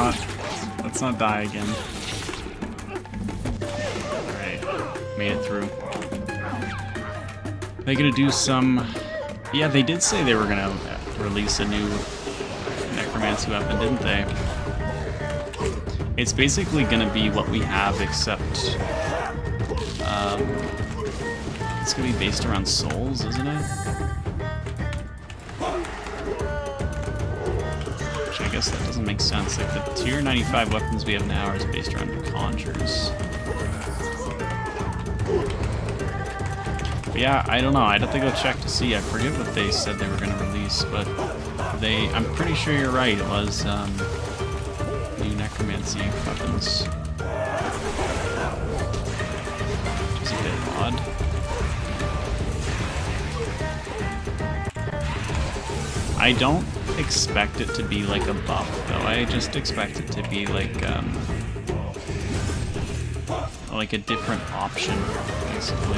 Speaker 1: not die again. Alright, made it through. They're gonna do some... Yeah, they did say they were gonna release a new necromancy weapon, didn't they? It's basically gonna be what we have, except it's gonna be based around souls, isn't it? Which I guess that doesn't make sense. Like, the tier 95 weapons we have now are based around conjures. But yeah, I don't know. I'd have to go check to see. I forget what they said they were going to release, but I'm pretty sure you're right. It was new necromancy weapons. Which is a bit odd. I don't expect it to be like a buff, though. I just expect it to be like a different option, basically.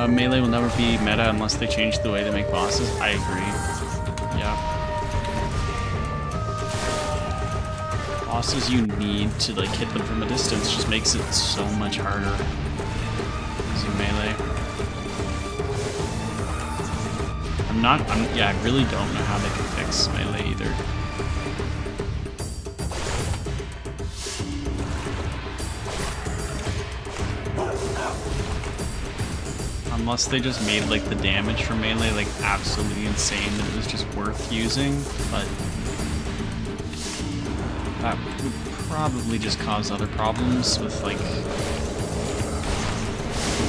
Speaker 1: Melee will never be meta unless they change the way they make bosses. I agree. Yeah. Bosses you need to like hit them from a distance just makes it so much harder using melee. Yeah, I really don't know how they can fix melee either. Unless they just made like the damage from melee like absolutely insane that it was just worth using, but that would probably just cause other problems with like people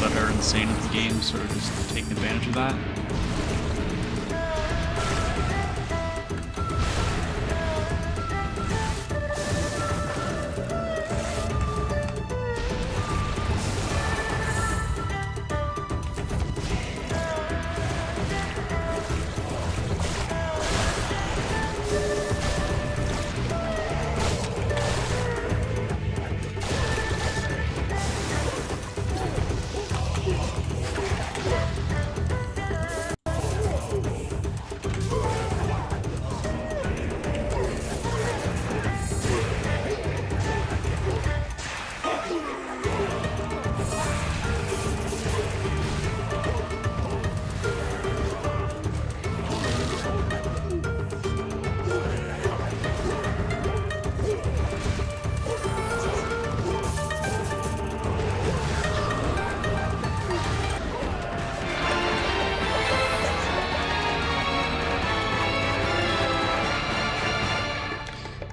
Speaker 1: that are insane at the game sort of just taking advantage of that.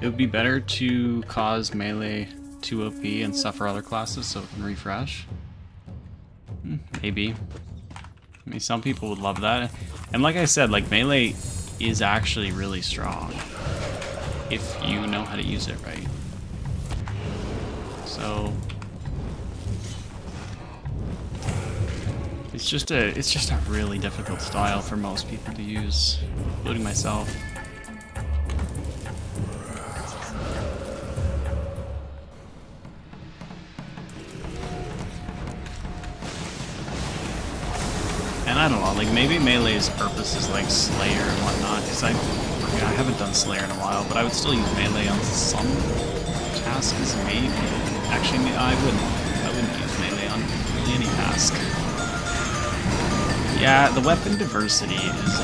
Speaker 1: It would be better to cause melee 2 OP and suffer other classes so it can refresh. Maybe. I mean, some people would love that. And like I said, like, melee is actually really strong if you know how to use it right. So it's just a really difficult style for most people to use, including myself. And I don't know, like, maybe melee's purpose is like Slayer and whatnot, because I haven't done Slayer in a while, but I would still use melee on some tasks, maybe. Actually, I wouldn't use melee on really any task. Yeah, the weapon diversity is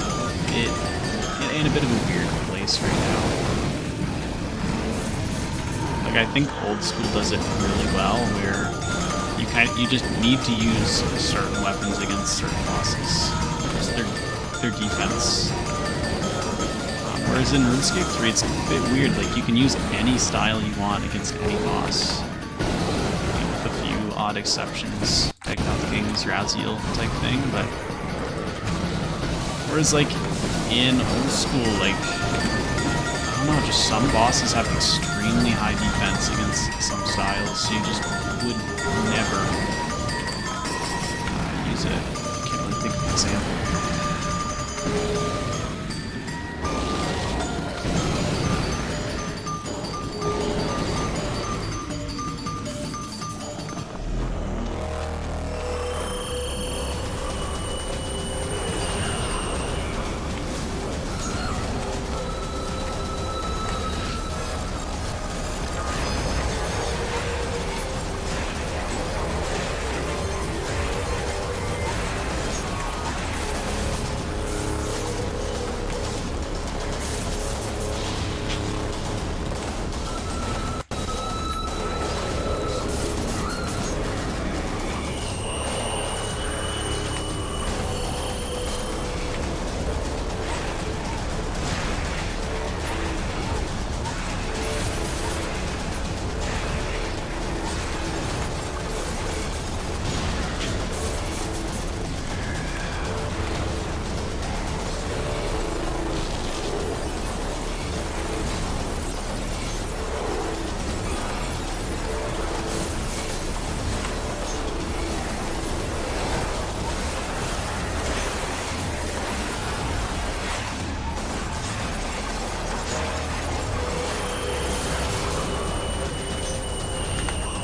Speaker 1: in a bit of a weird place right now. Like, I think old school does it really well, where you just need to use certain weapons against certain bosses. Just their defense. Whereas in RuneScape 3, it's a bit weird. Like, you can use any style you want against any boss, with a few odd exceptions, like King's Rasial type thing. But whereas, like, in old school, like, I don't know, just some bosses have extremely high defense against some styles, so you just would never use it. I can't really think of an example.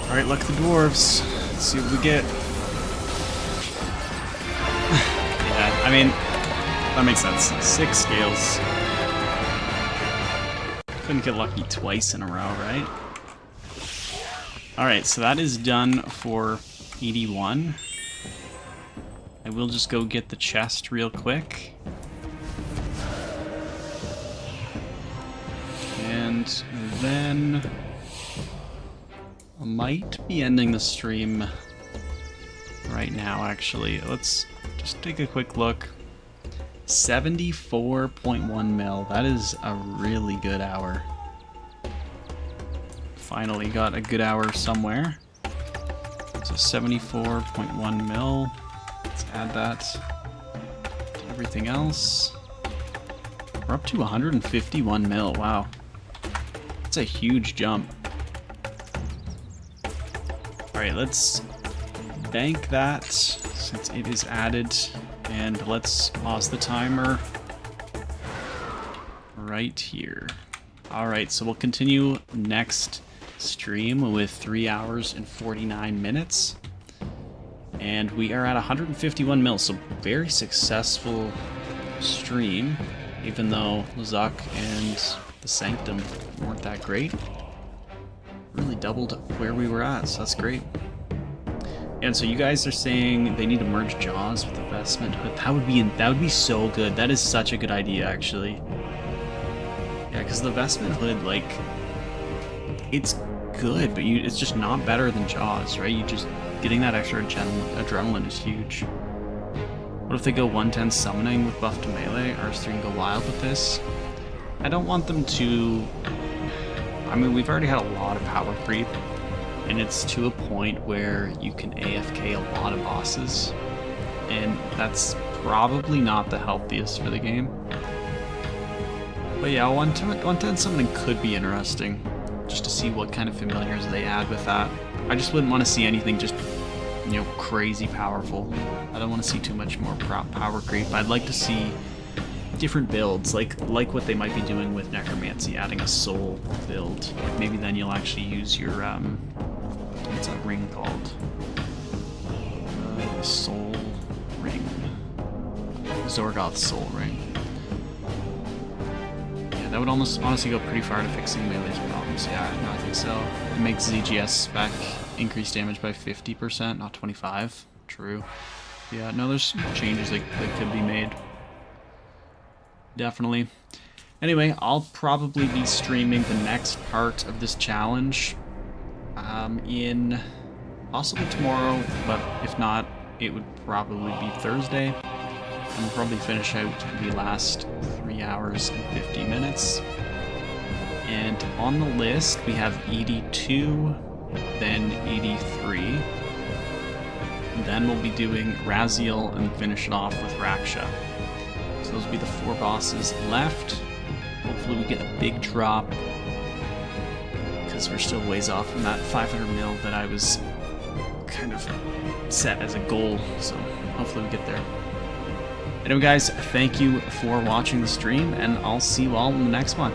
Speaker 1: Alright, luck the dwarves. Let's see what we get. Yeah, I mean, that makes sense. 6 scales. Couldn't get lucky twice in a row, right? Alright, so that is done for 81. I will just go get the chest real quick. And then I might be ending the stream right now, actually. Let's just take a quick look. 74.1 mil. That is a really good hour. Finally got a good hour somewhere. So 74.1 mil. Let's add that to everything else. We're up to 151 mil. Wow. That's a huge jump. Alright, let's bank that since it is added, and let's pause the timer right here. Alright, so we'll continue next stream with 3 hours and 49 minutes. And we are at 151 mil, so very successful stream, even though Zuck and the Sanctum weren't that great. Really doubled where we were at, so that's great. And so you guys are saying they need to merge Jaws with the Vestment Hood. That would be so good. That is such a good idea, actually. Yeah, because the Vestment Hood, like, it's good, but it's just not better than Jaws, right? You just getting that extra adrenaline is huge. What if they go 110 summoning with buff to melee? R3 and go wild with this? I don't want them to I mean, we've already had a lot of power creep, and it's to a point where you can AFK a lot of bosses, and that's probably not the healthiest for the game. But yeah, 110 summoning could be interesting, just to see what kind of familiars they add with that. I just wouldn't want to see anything just, you know, crazy powerful. I don't want to see too much more power creep. I'd like to see different builds, like what they might be doing with Necromancy, adding a soul build. Maybe then you'll actually use your, what's that ring called? Soul ring. Zorgoth's soul ring. Yeah, that would almost honestly go pretty far to fixing Melee's problems. Yeah, no, I think so. It makes ZGS spec increase damage by 50%, not 25. True. Yeah, no, there's changes that could be made. Definitely. Anyway, I'll probably be streaming the next part of this challenge in possibly tomorrow, but if not, it would probably be Thursday. And we'll probably finish out the last 3 hours and 50 minutes. And on the list, we have 82, then 83. Then we'll be doing Rasial and finish it off with Raksha. So those will be the 4 bosses left. Hopefully we get a big drop, because we're still ways off from that 500 mil that I was kind of set as a goal. So hopefully we get there. Anyway guys, thank you for watching the stream, and I'll see you all in the next one.